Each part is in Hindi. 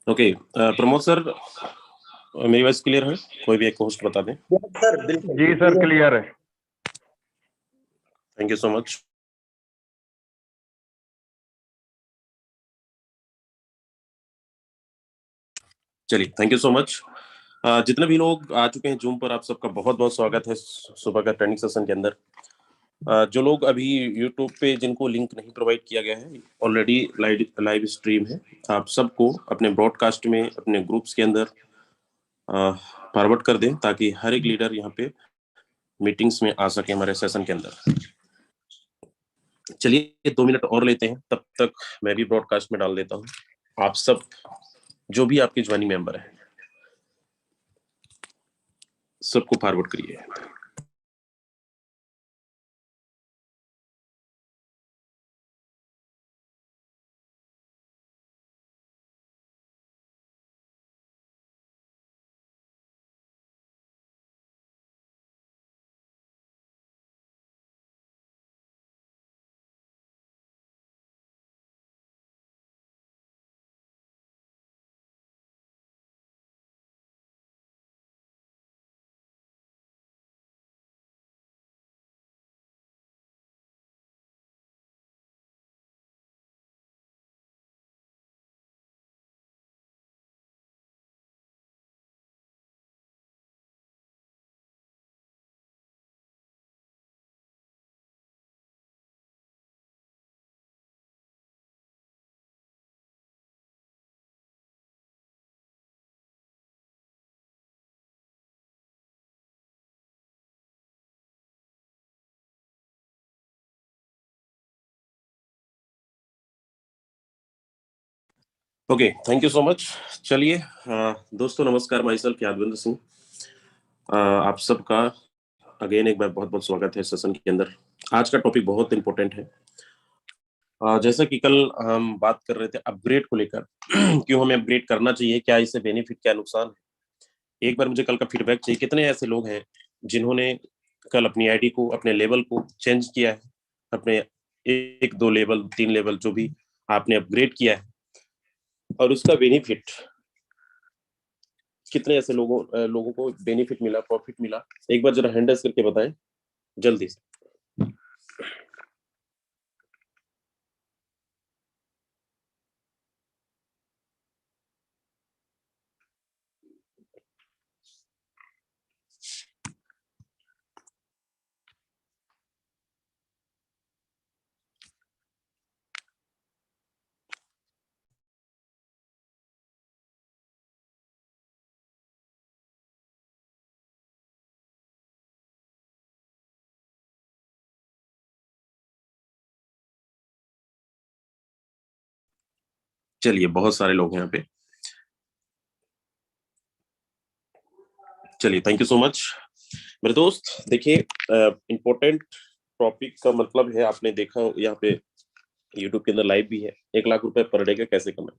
ओके। प्रमोद सर, मेरी वॉइस क्लियर है? कोई भी एक होस्ट बता दें। सर बिल्कुल जी सर, क्लियर है। Thank you so much. चलिए, थैंक यू सो मच। जितने भी लोग आ चुके हैं जूम पर, आप सबका बहुत बहुत स्वागत है सुबह का ट्रेनिंग सेशन के अंदर। जो लोग अभी यूट्यूब पे जिनको लिंक नहीं प्रोवाइड किया गया है, ऑलरेडी लाइव स्ट्रीम है। आप सबको अपने ब्रॉडकास्ट में अपने ग्रुप्स के अंदर फॉरवर्ड कर दें, ताकि हर एक लीडर यहाँ पे मीटिंग्स में आ सके हमारे सेशन के अंदर। चलिए 2 मिनट और लेते हैं, तब तक मैं भी ब्रॉडकास्ट में डाल देता हूँ। आप सब जो भी आपके ज्वाइनिंग मेंबर हैं, सबको फॉरवर्ड करिए। Okay, thank you so much. चलिए दोस्तों, नमस्कार। Myself Yadvinder Singh. आप सबका अगेन एक बार बहुत बहुत स्वागत है सेशन के अंदर। आज का टॉपिक बहुत इंपॉर्टेंट है। जैसा कि कल हम बात कर रहे थे अपग्रेड को लेकर क्यों हमें अपग्रेड करना चाहिए, क्या इससे बेनिफिट क्या नुकसान है। एक बार मुझे कल का फीडबैक चाहिए। कितने ऐसे लोग हैं जिन्होंने कल अपनी आईडी को, अपने लेवल को चेंज किया है, अपने 1 2 लेवल 3 लेवल जो भी आपने अपग्रेड किया है, और उसका बेनिफिट कितने ऐसे लोगों को बेनिफिट मिला, प्रॉफिट मिला। एक बार जरा हैंड रेज करके बताएं जल्दी से। चलिए, बहुत सारे लोग हैं यहाँ पे। चलिए, थैंक यू सो मच मेरे दोस्त। देखिए, इंपॉर्टेंट टॉपिक का मतलब है, आपने देखा यहाँ पे यूट्यूब के अंदर लाइव भी है, 1 लाख रुपए पर डे का कैसे कमाए।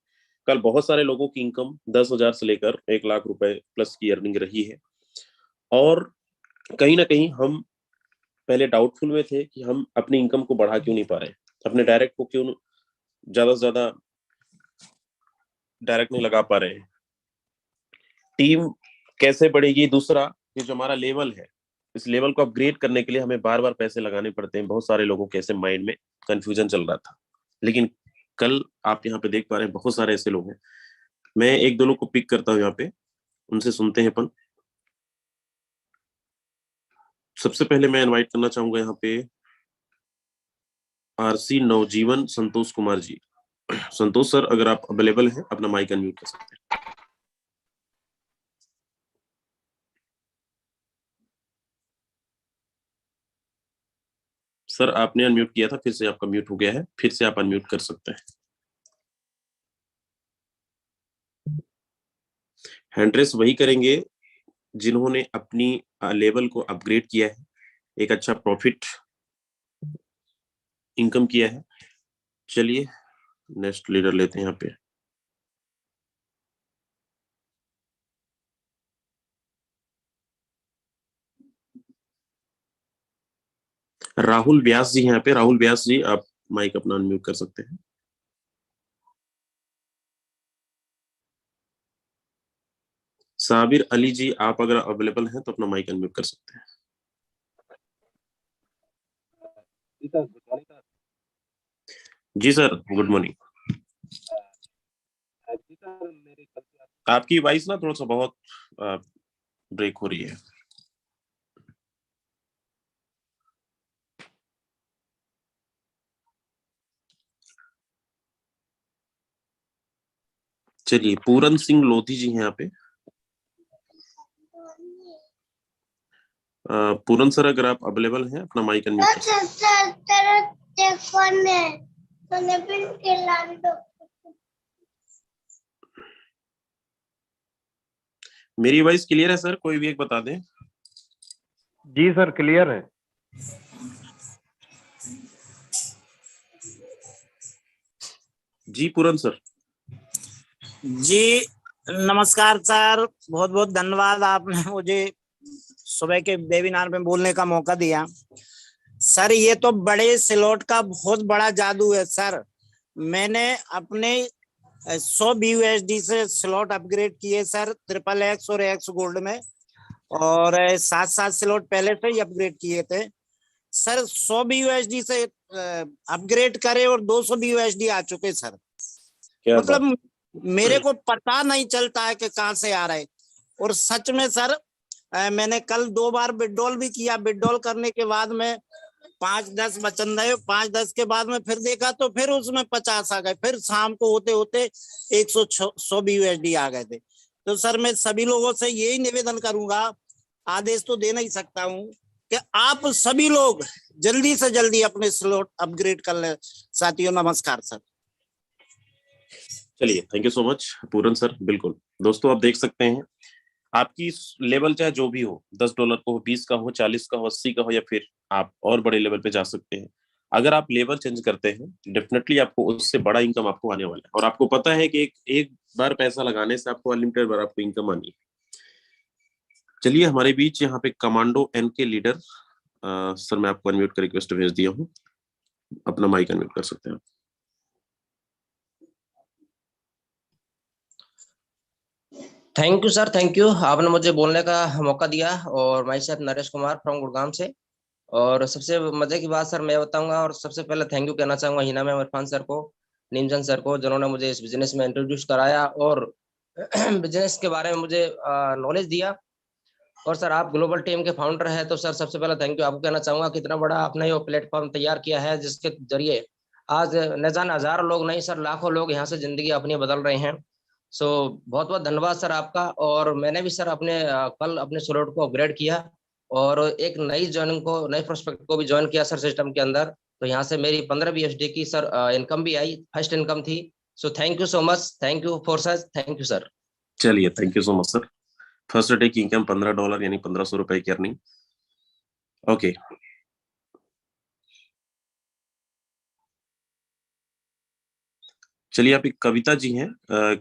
कल बहुत सारे लोगों की इनकम 10,000 से लेकर 1 लाख रुपए प्लस की अर्निंग रही है। और कहीं ना कहीं हम पहले डाउटफुल में थे कि हम अपनी इनकम को बढ़ा क्यों नहीं पा रहे, अपने डायरेक्ट को क्यों ज्यादा से ज्यादा डायरेक्ट नहीं लगा पा रहे हैं, टीम कैसे बढ़ेगी। दूसरा, ये जो हमारा लेवल है, इस लेवल को अपग्रेड करने के लिए हमें बार बार पैसे लगाने पड़ते हैं। बहुत सारे लोगों के ऐसे माइंड में कंफ्यूजन चल रहा था। लेकिन कल आप यहाँ पे देख पा रहे हैं बहुत सारे ऐसे लोग हैं। मैं 1 2 लोग को पिक करता हूँ यहाँ पे, उनसे सुनते हैं अपन। सबसे पहले मैं इनवाइट करना चाहूंगा यहाँ पे आरसी नवजीवन संतोष कुमार जी। संतोष सर, अगर आप अवेलेबल हैं, अपना माइक अनम्यूट कर सकते हैं। सर, आपने अनम्यूट किया था, फिर से आपका म्यूट हो गया है, फिर से आप अनम्यूट कर सकते हैं। हैंड रेस वही करेंगे जिन्होंने अपनी लेवल को अपग्रेड किया है, एक अच्छा प्रॉफिट इनकम किया है। चलिए नेक्स्ट लीडर लेते हैं यहाँ पे। राहुल व्यास जी यहाँ पे। राहुल व्यास जी, आप माइक अपना अनम्यूट कर सकते हैं। साबिर अली जी, आप अगर अवेलेबल हैं तो अपना माइक अनम्यूट कर सकते हैं। जी सर, गुड मॉर्निंग। आपकी वॉइस ना थोड़ा सा बहुत ब्रेक हो रही है। चलिए, पूरन सिंह लोधी जी हैं यहाँ पे। पूरन सर, अगर आप अवेलेबल हैं अपना माइक अनम्यूट कर सकते हैं। मेरी वॉइस क्लियर है सर? कोई भी एक बता दें। जी सर, क्लियर है। जी पूरन सर। जी नमस्कार सर, बहुत बहुत धन्यवाद, आपने मुझे सुबह के वेबिनार में बोलने का मौका दिया। सर ये तो बड़े स्लॉट का बहुत बड़ा जादू है सर। मैंने अपने 100 BUSD से स्लॉट अपग्रेड किए सर, XXX और एक्स गोल्ड में, और 7 स्लॉट पहले से ही अपग्रेड किए थे सर। 100 BUSD से अपग्रेड करे और 200 BUSD आ चुके सर। मतलब मेरे को पता नहीं चलता है कि कहाँ से आ रहे। और सच में सर, मैंने कल 2 बार विड्रॉल भी किया। विड्रॉल करने के बाद में 5-10 बचन रहे, 5-10 के बाद में फिर देखा तो फिर उसमें 50 आ गए। फिर शाम को होते होते 100 BUSD आ गए थे। तो सर मैं सभी लोगों से यही निवेदन करूंगा, आदेश तो दे नहीं सकता हूँ, कि आप सभी लोग जल्दी से जल्दी अपने स्लॉट अपग्रेड कर ले। साथियों नमस्कार सर। चलिए, thank you so much Pooran sir. बिल्कुल दोस्तों, आप देख सकते हैं आपकी लेवल चाहे जो भी हो, $10 का हो, 20 का हो, 40 का हो, 80 का हो, या फिर आप और बड़े लेवल पे जा सकते हैं। अगर आप लेवल चेंज करते हैं, डेफिनेटली आपको उससे बड़ा इनकम आपको आने वाला है। और आपको पता है कि एक बार पैसा लगाने से आपको अनलिमिटेड बार आपको इनकम आनी है। चलिए, हमारे बीच यहाँ पे कमांडो एन के लीडर सर, मैं आपको अनम्यूट कर रिक्वेस्ट भेज दिया हूँ, अपना माइक अनम्यूट कर सकते हैं। Thank you sir, thank you, आपने मुझे बोलने का मौका दिया। और my self Naresh Kumar from Gurgaon से। और सबसे मजे की बात सर मैं बताऊंगा, और सबसे पहले थैंक यू कहना चाहूंगा हिना मैम, इरफान सर को, नीमचंद सर को, जिन्होंने मुझे इस बिजनेस में इंट्रोड्यूस कराया और बिजनेस के बारे में मुझे नॉलेज दिया। और सर आप ग्लोबल टीम के फाउंडर हैं, तो सर सबसे पहले थैंक यू आपको कहना चाहूंगा, कितना बड़ा आपने ये प्लेटफॉर्म तैयार किया है, जिसके जरिए आज न जाने हजारों लोग नहीं सर लाखों लोग यहाँ से जिंदगी अपनी बदल रहे हैं। सो बहुत बहुत धन्यवाद सर आपका। और मैंने भी सर अपने कल अपने स्लॉट को अपग्रेड किया, और एक नई ज्वाइनिंग को, नए प्रोस्पेक्ट को भी ज्वाइन किया सर सिस्टम के अंदर। तो यहाँ से मेरी 15 BSD की सर इनकम भी आई, फर्स्ट इनकम थी। So thank you so much, thank you for such, thank you sir. चलिए, thank you so much sir. First day की इनकम $15 यानी 1500 रुपए की अर्निंग। ओके, चलिए, आप एक कविता जी हैं,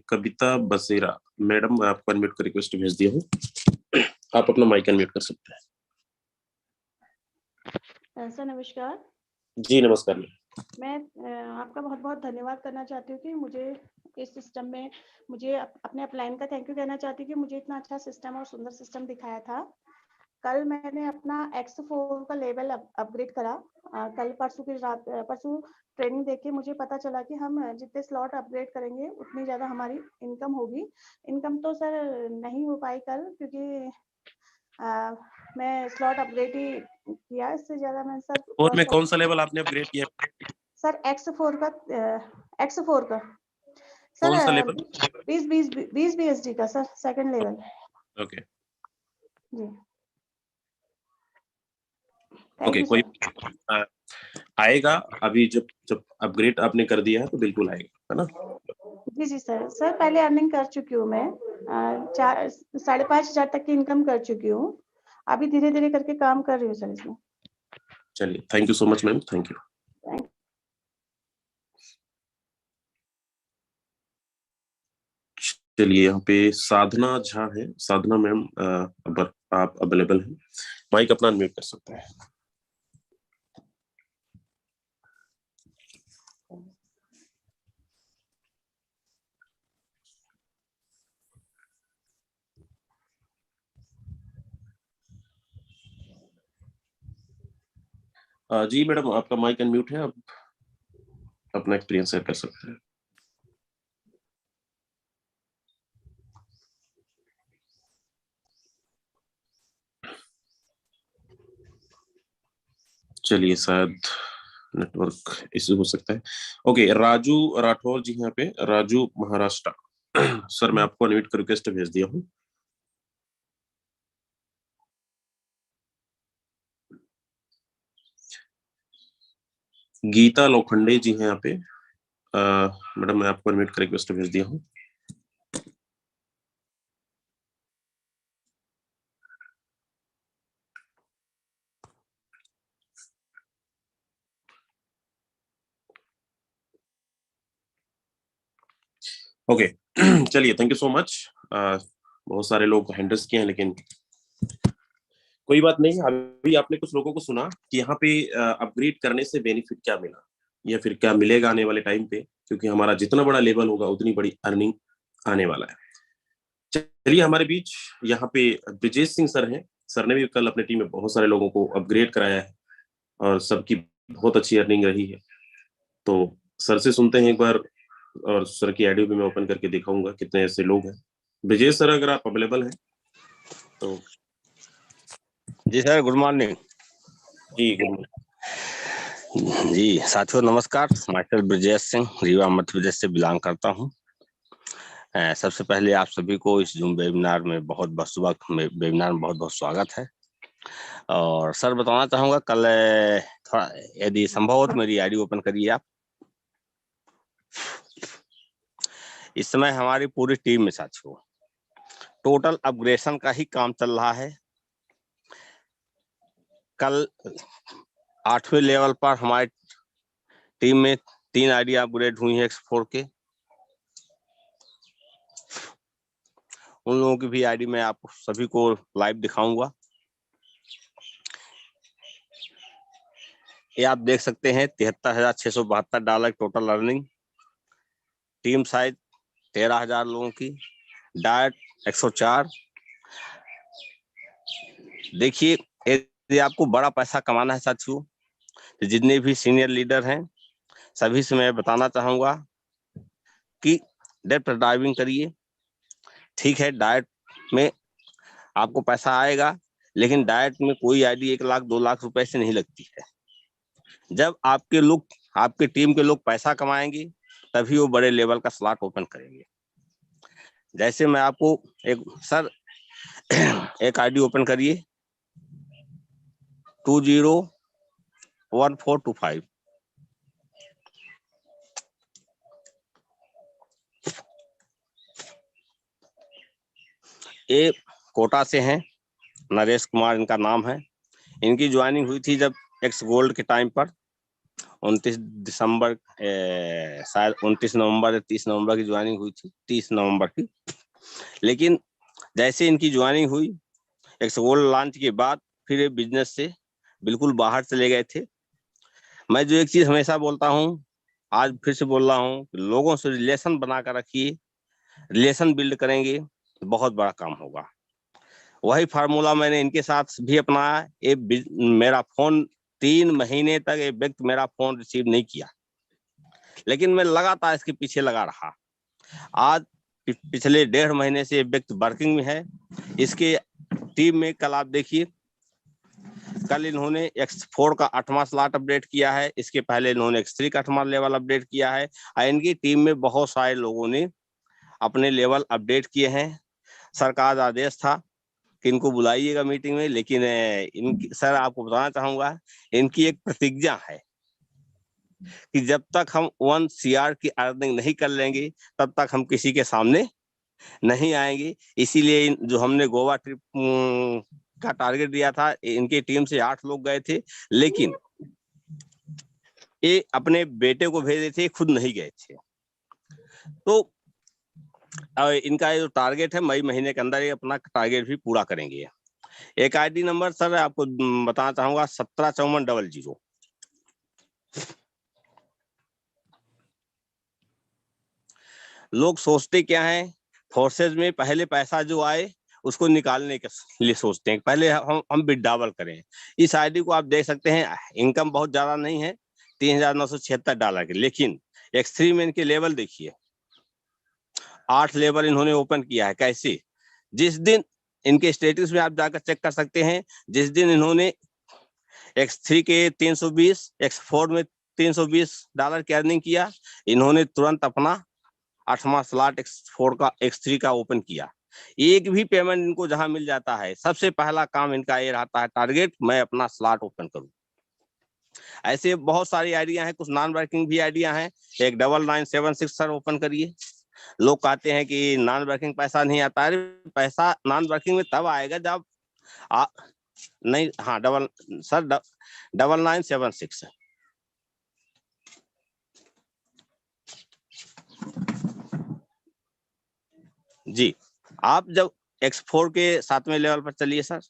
कविता बसेरा मैडम, मैं आपको अनम्यूट कर रिक्वेस्ट भेज दिया हूँ, आप अपना माइक अनम्यूट कर सकते हैं। सर नमस्कार। जी नमस्कार। मैं आपका बहुत बहुत धन्यवाद करना चाहती हूँ कि मुझे इस सिस्टम में, मुझे अपने अपलाइन का थैंक यू कहना चाहती हूँ कि मुझे इतना अच्छा सिस्टम और सुंदर सिस्टम दिखाया था। कल मैंने अपना X4 का लेवल अपग्रेड करा। कल परसों की रात, परसों ट्रेनिंग देके मुझे पता चला कि हम जितने स्लॉट अपग्रेड करेंगे उतनी ज़्यादा हमारी इनकम होगी। इनकम तो सर नहीं हो पाई कल, क्योंकि मैं स्लॉट अपग्रेड ही किया, इससे ज़्यादा मैं सर और में कौन सा लेवल आपने अपग्रेड किया? सर X4 का, X4 का कौन सा सर लेवल? 20 BSD का सर, सेकंड लेवल। ओके जी, ओके, कोई आएगा अभी, जब जब अपग्रेड आपने कर दिया है तो बिल्कुल आएगा, है ना? जी जी सर। सर पहले अर्निंग कर चुकी हूँ मैं, 5,500 तक की इनकम कर चुकी हूँ। अभी धीरे धीरे करके काम कर रही हूँ सर इसमें। चलिए, thank you so much ma'am, thank you. चलिए, यहाँ पे साधना झा है। साधना मैम, अगर आप अवेलेबल हैं, माइक अपना अनम्यूट कर सकते हैं। जी मैडम, आपका माइक अनम्यूट है, आप अपना एक्सपीरियंस शेयर कर सकते हैं। चलिए, शायद नेटवर्क इशू हो सकता है। ओके, राजू राठौर जी यहाँ पे, राजू महाराष्ट्र। सर मैं आपको अनम्यूट कर रिक्वेस्ट भेज दिया हूँ। गीता लोखंडे जी हैं यहाँ पे। मैडम मैं आपको अनम्यूट कर रिक्वेस्ट भेज दिया हूँ। ओके, चलिए, थैंक यू सो मच। बहुत सारे लोग हैंडल्स किए हैं, लेकिन कोई बात नहीं। अभी आपने कुछ लोगों को सुना कि यहाँ पे अपग्रेड करने से बेनिफिट क्या मिला या फिर क्या मिलेगा आने वाले टाइम पे, क्योंकि हमारा जितना बड़ा लेवल होगा उतनी बड़ी अर्निंग आने वाला है। चलिए, हमारे बीच यहाँ पे ब्रिजेश सिंह सर हैं। सर ने भी कल अपने टीम में बहुत सारे लोगों को अपग्रेड कराया है और सबकी बहुत अच्छी अर्निंग रही है। तो सर से सुनते हैं एक बार, और सर की आईडी भी मैं ओपन करके दिखाऊंगा कितने ऐसे लोग हैं। ब्रिजेश सर, अगर आप अवेलेबल हैं तो। जी सर, गुड मॉर्निंग। जी गुड मॉर्निंग। जी साथियों नमस्कार। माइकल ब्रिजेश सिंह, रीवा मध्य प्रदेश से बिलोंग करता हूँ। सबसे पहले आप सभी को इस जूम वेबिनार में बहुत बहुत स्वागत है। और सर बताना चाहूंगा, कल थोड़ा यदि संभव हो तो मेरी आईडी ओपन करिए आप। इस समय हमारी पूरी टीम में साथियों टोटल अपग्रेडेशन का ही काम चल रहा है। कल 8वें लेवल पर हमारी टीम में 3 आईडी अपग्रेड हुई है X4 के। उन लोगों की भी आईडी मैं आप सभी को लाइव दिखाऊंगा। ये आप देख सकते हैं $73,672 टोटल अर्निंग। टीम साइज 13,000 लोगों की, डायट 104। देखिए, यदि आपको बड़ा पैसा कमाना है साथियों, तो जितने भी सीनियर लीडर हैं सभी से मैं बताना चाहूंगा कि डेप्थ डाइविंग करिए। ठीक है, डाइट में आपको पैसा आएगा, लेकिन डाइट में कोई आईडी 1 लाख 2 लाख रुपए से नहीं लगती है। जब आपके टीम के लोग पैसा कमाएंगे तभी वो बड़े लेवल का स्लॉट ओपन करेंगे। जैसे मैं आपको एक आईडी ओपन करिए 201425। ये कोटा से हैं, नरेश कुमार इनका नाम है। इनकी ज्वाइनिंग हुई थी जब एक्स गोल्ड के टाइम पर 29 दिसंबर, शायद 29 नवंबर या 30 नवंबर की ज्वाइनिंग हुई थी, 30 नवंबर की। लेकिन जैसे इनकी ज्वाइनिंग हुई एक्स गोल्ड लॉन्च के बाद, फिर ये बिजनेस से बिल्कुल बाहर चले गए थे। मैं जो एक चीज हमेशा बोलता हूँ, आज फिर से बोल रहा हूँ, लोगों से रिलेशन बना कर रखिए। रिलेशन बिल्ड करेंगे तो बहुत बड़ा काम होगा। वही फार्मूला मैंने इनके साथ भी अपनाया। मेरा फोन 3 महीने तक एक व्यक्ति मेरा फोन रिसीव नहीं किया, लेकिन मैं लगातार इसके पीछे लगा रहा। आज पिछले 1.5 महीने से व्यक्ति वर्किंग में है। इसके टीम में कल आप देखिए, कल इन्होंने X4 का 8वां स्लॉट अपडेट किया है। इसके पहले इन्होंने X3 का 8वां लेवल अपडेट किया है। और इनकी टीम में बहुत सारे लोगों ने अपने लेवल अपडेट किए हैं। सरकार का आदेश था कि इनको बुलाइएगा मीटिंग में, लेकिन सर आपको बताना चाहूंगा, इनकी एक प्रतिज्ञा है कि जब तक हम 1 CR की अर्निंग नहीं कर लेंगे तब तक हम किसी के सामने नहीं आएंगे। इसीलिए जो हमने गोवा ट्रिप का टारगेट दिया था, इनकी टीम से 8 लोग गए थे, लेकिन ये अपने बेटे को भेजे थे, खुद नहीं गए थे। तो इनका जो टारगेट है, मई महीने के अंदर ये अपना टारगेट भी पूरा करेंगे। एक आईडी नंबर सर आपको बताना चाहूंगा 175400। लोग सोचते क्या है, फोर्सेज में पहले पैसा जो आए उसको निकालने के लिए सोचते हैं, पहले हम विड्रॉवल करें। इस आईडी को आप देख सकते हैं, इनकम बहुत ज्यादा नहीं है, $3,976 की, लेकिन X3 में इनके लेवल देखिए, 8 लेवल इन्होंने ओपन किया है। कैसे? जिस दिन इनके स्टेटस में आप जाकर चेक कर सकते हैं, जिस दिन इन्होंने X3 के 320, X4 में $320 की अर्निंग किया, इन्होंने तुरंत अपना 8वां स्लॉट X4 का X3 का ओपन किया। एक भी पेमेंट इनको जहां मिल जाता है, सबसे पहला काम इनका ये रहता है, टारगेट मैं अपना स्लॉट ओपन करूं। ऐसे बहुत सारी आइडिया हैं, कुछ नॉन वर्किंग भी आइडिया हैं। एक 9976 सर ओपन करिए। लोग कहते हैं कि नॉन वर्किंग पैसा नहीं आता है, पैसा नॉन वर्किंग में तब आएगा जब नहीं, हाँ, 9976 जी। आप जब X4 के 7वें लेवल पर चलिए सर,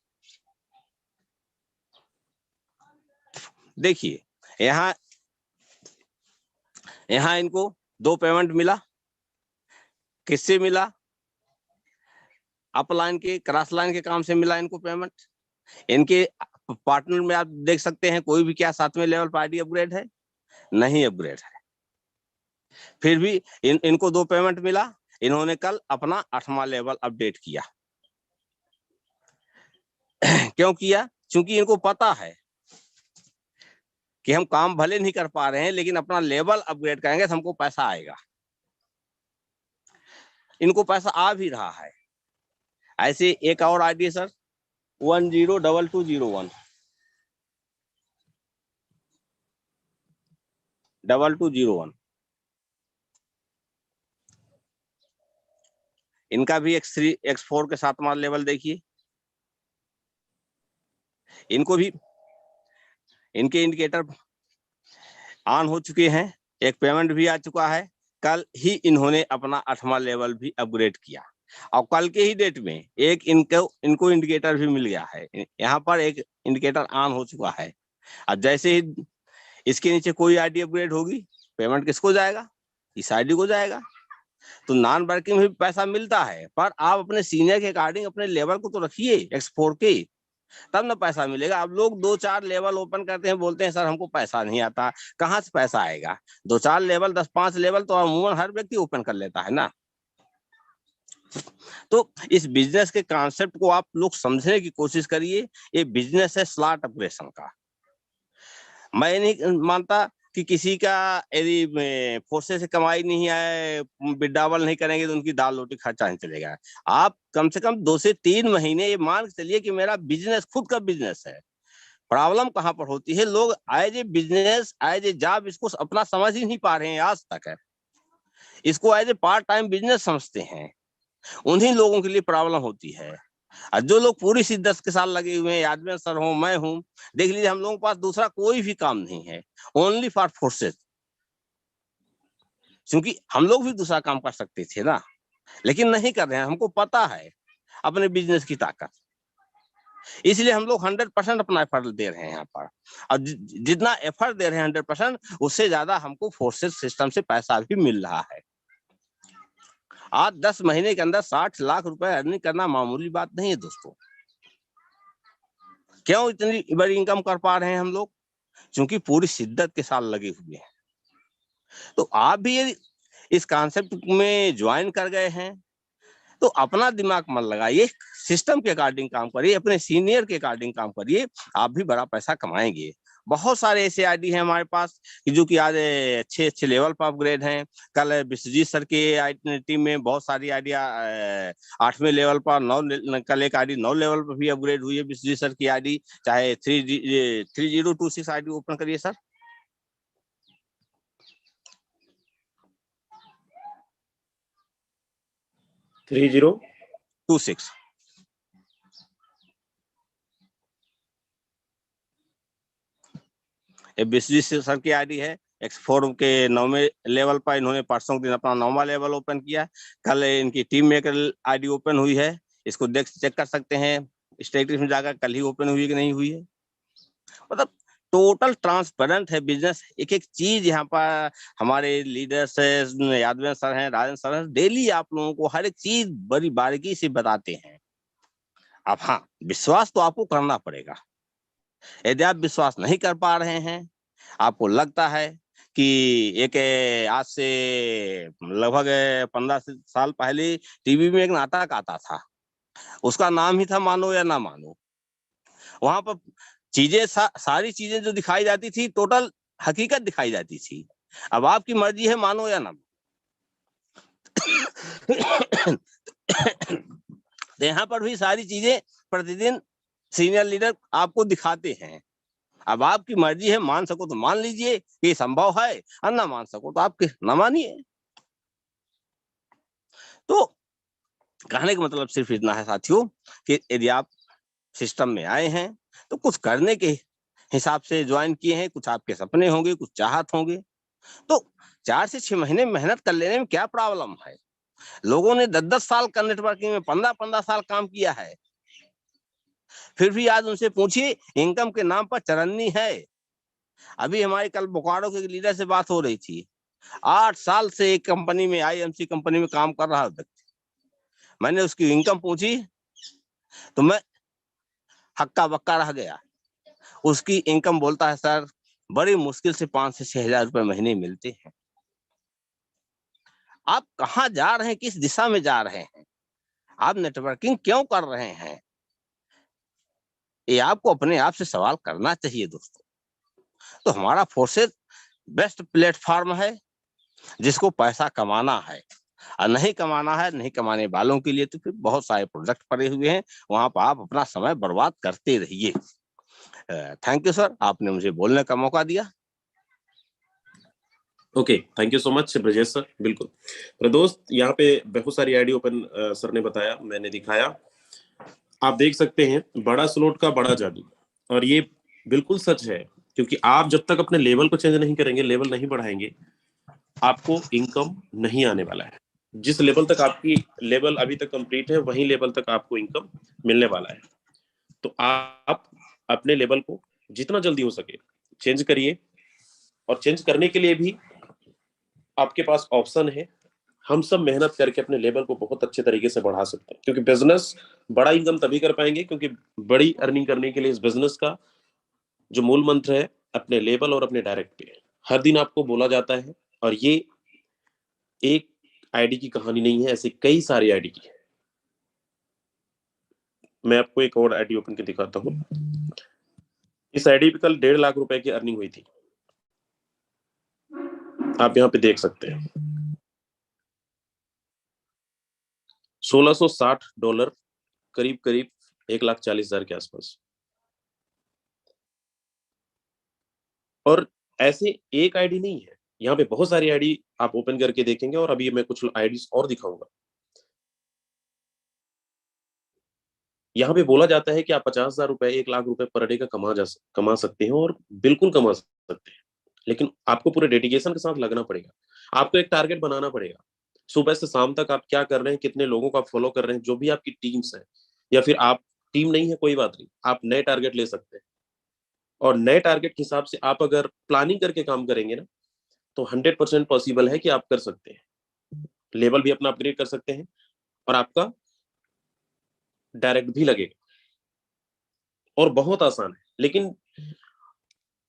देखिए यहाँ इनको 2 पेमेंट मिला। किससे मिला? अपलाइन के, क्रॉस लाइन के काम से मिला इनको पेमेंट। इनके पार्टनर में आप देख सकते हैं, कोई भी क्या 7वें लेवल पर आईडी अपग्रेड है? नहीं अपग्रेड है। फिर भी इनको 2 पेमेंट मिला। इन्होंने कल अपना 8वां लेवल अपडेट किया। क्यों किया? क्योंकि इनको पता है कि हम काम भले नहीं कर पा रहे हैं, लेकिन अपना लेवल अपग्रेड करेंगे तो हमको पैसा आएगा। इनको पैसा आ भी रहा है। ऐसे एक और आईडी सर 102201 2201, इनका भी X3 X4 के 7वां लेवल देखिए। इनको भी इनके इंडिकेटर ऑन हो चुके हैं, एक पेमेंट भी आ चुका है। कल ही इन्होंने अपना 8वां लेवल भी अपग्रेड किया, और कल के ही डेट में एक इनको इंडिकेटर भी मिल गया है। यहाँ पर एक इंडिकेटर ऑन हो चुका है। अब जैसे ही इसके नीचे कोई आईडी अपग्रेड होगी, पेमेंट किसको जाएगा? इस आईडी को जाएगा। तो नॉन वर्किंग में भी पैसा मिलता है, पर आप अपने सीनियर के अकॉर्डिंग अपने लेवल को तो रखिए X4 के, तब ना पैसा मिलेगा। अब लोग 2-4 लेवल ओपन करते हैं, बोलते हैं सर हमको पैसा नहीं आता। कहाँ से पैसा आएगा? 2-4 लेवल, 10-5 लेवल तो अमूमन हर व्यक्ति ओपन कर लेता है ना। तो इस बिजनेस के कॉन्सेप्ट को आप लोग समझने की कोशिश करिए। ये बिजनेस है स्लॉट ऑपरेशन का। मैं नहीं मानता कि किसी का यदि फोर्से से कमाई नहीं आए, विड्रॉवल नहीं करेंगे तो उनकी दाल रोटी खर्चा नहीं चलेगा। आप कम से कम 2 से 3 महीने ये मान के चलिए कि मेरा बिजनेस खुद का बिजनेस है। प्रॉब्लम कहाँ पर होती है? लोग as a business, as a job इसको अपना समझ ही नहीं पा रहे हैं आज तक है। इसको as a part time business समझते हैं। उन्हीं लोगों के लिए प्रॉब्लम होती है। और जो लोग पूरी शिद्दत के साथ लगे हुए हैं, यादवें सर हूं, मैं हूं, देख लीजिए हम लोगों के पास दूसरा कोई भी काम नहीं है, ओनली फॉर फोर्सेस। क्योंकि हम लोग भी दूसरा काम कर सकते थे ना, लेकिन नहीं कर रहे हैं। हमको पता है अपने बिजनेस की ताकत, इसलिए हम लोग 100% अपना एफर्ट दे रहे हैं यहाँ पर। और जितना एफर्ट दे रहे हैं 100%, उससे ज्यादा हमको फोर्सेस सिस्टम से पैसा भी मिल रहा है। आज 10 महीने के अंदर 60 लाख रुपए अर्निंग करना मामूली बात नहीं है दोस्तों। क्यों इतनी बड़ी इनकम कर पा रहे हैं हम लोग? क्योंकि पूरी शिद्दत के साथ लगे हुए हैं। तो आप भी यदि इस कॉन्सेप्ट में ज्वाइन कर गए हैं तो अपना दिमाग मत लगाइए, सिस्टम के अकॉर्डिंग काम करिए, अपने सीनियर के अकॉर्डिंग काम करिए, आप भी बड़ा पैसा कमाएंगे। बहुत सारे ऐसे आईडी हैं हमारे पास कि जो कि आज अच्छे लेवल पर अपग्रेड हैं। कल विश्वजीत सर के टीम में बहुत सारी आईडिया 8वें लेवल पर, कल एक आईडी 9 लेवल पर भी अपग्रेड हुई है विश्वजीत सर की आईडी। चाहे 3026 आईडी ओपन करिए sir. Three zero 26 Vishwajeet sir की आईडी है। X4 के 9वें लेवल पर इन्होंने परसों के दिन अपना 9वां लेवल ओपन किया। कल इनकी टीम में आईडी ओपन हुई है, इसको चेक कर सकते हैं स्टेटस में जाकर, कल ही ओपन हुई कि नहीं हुई है। मतलब टोटल ट्रांसपेरेंट है बिजनेस। एक एक चीज यहाँ पर हमारे लीडर्स यादवें सर हैं, राजन सर हैं, डेली आप लोगों को हर एक चीज बड़ी बारीकी से बताते हैं। अब हाँ, विश्वास तो आपको करना पड़ेगा। यदि आप विश्वास नहीं कर पा रहे हैं, आपको लगता है कि एक आज से लगभग 15 साल पहले टीवी में एक नाटक आता था, उसका नाम ही था मानो या ना मानो। वहां पर चीजें सारी चीजें जो दिखाई जाती थी टोटल हकीकत दिखाई जाती थी। अब आपकी मर्जी है मानो या ना। तो यहाँ पर भी सारी चीजें प्रतिदिन सीनियर लीडर आपको दिखाते हैं। अब आपकी मर्जी है, मान सको तो मान लीजिए कि ये संभव है, और ना मान सको तो आपके न मानिए। तो कहने का मतलब सिर्फ इतना है साथियों कि यदि आप सिस्टम में आए हैं तो कुछ करने के हिसाब से ज्वाइन किए हैं, कुछ आपके सपने होंगे, कुछ चाहत होंगे। तो 4 से 6 महीने मेहनत कर लेने में क्या प्रॉब्लम है। लोगों ने 10-10 साल का नेटवर्किंग में 15-15 साल काम किया है, फिर भी आज उनसे पूछिए इनकम के नाम पर चरन्नी है। अभी हमारी कल बोकारो के लीडर से बात हो रही थी, 8 साल से एक कंपनी में, आईएमसी कंपनी में काम कर रहा व्यक्ति। मैंने उसकी इनकम पूछी तो मैं हक्का बक्का रह गया। उसकी इनकम बोलता है सर बड़ी मुश्किल से 5 से 6 हजार रुपए महीने मिलते हैं। आप कहाँ जा रहे हैं, किस दिशा में जा रहे हैं, आप नेटवर्किंग क्यों कर रहे हैं, ये आपको अपने आप से सवाल करना चाहिए दोस्तों। तो हमारा फोर्सेस बेस्ट प्लेटफॉर्म है जिसको पैसा कमाना है, और नहीं कमाना है, नहीं कमाने वालों के लिए तो फिर बहुत सारे प्रोजेक्ट पड़े हुए हैं, वहां पर आप अपना समय बर्बाद करते रहिए। थैंक यू सर, आपने मुझे बोलने का मौका दिया। Okay, thank you so much Brajesh sir. बिल्कुल तो दोस्त, यहाँ पे बहुत सारी आईडी ओपन सर ने बताया, मैंने दिखाया। आप देख सकते हैं बड़ा स्लॉट का बड़ा जादू, और ये बिल्कुल सच है, क्योंकि आप जब तक अपने लेवल को चेंज नहीं करेंगे, लेवल नहीं बढ़ाएंगे, आपको इनकम नहीं आने वाला है। जिस लेवल तक आपकी लेवल अभी तक कंप्लीट है, वही लेवल तक आपको इनकम मिलने वाला है। तो आप अपने लेवल को जितना जल्दी हो सके चेंज करिए, और चेंज करने के लिए भी आपके पास ऑप्शन है। हम सब मेहनत करके अपने लेवल को बहुत अच्छे तरीके से बढ़ा सकते हैं, क्योंकि बिजनेस बड़ा इनकम तभी कर पाएंगे, क्योंकि बड़ी अर्निंग करने के लिए इस बिजनेस का जो मूल मंत्र है, अपने लेवल और अपने डायरेक्ट पे हर दिन आपको बोला जाता है। और ये एक आईडी की कहानी नहीं है, ऐसे कई सारी आईडी की है। मैं आपको एक और आईडी ओपन के दिखाता हूँ। इस आईडी पे कल 1.5 लाख रुपए की अर्निंग हुई थी, आप यहाँ पे देख सकते हैं। $1660, करीब करीब 1,40,000 के आसपास। और ऐसे एक आईडी नहीं है, यहाँ पे बहुत सारी आईडी आप ओपन करके देखेंगे, और अभी मैं कुछ आईडीज और दिखाऊंगा। यहाँ पे बोला जाता है कि आप 50,000 रुपए, 1 लाख रुपए पर डे का कमा सकते हैं, और बिल्कुल कमा सकते हैं, लेकिन आपको पूरे डेडिकेशन के साथ लगना पड़ेगा। आपको एक टारगेट बनाना पड़ेगा। सुबह से शाम तक आप क्या कर रहे हैं, कितने लोगों को आप फॉलो कर रहे हैं, जो भी आपकी टीम्स है, या फिर आप टीम नहीं है कोई बात नहीं, आप नए टारगेट ले सकते हैं। और नए टारगेट के हिसाब से आप अगर प्लानिंग करके काम करेंगे ना, तो 100% पॉसिबल है कि आप कर सकते हैं, लेवल भी अपना अपग्रेड कर सकते हैं, और आपका डायरेक्ट भी लगेगा, और बहुत आसान है। लेकिन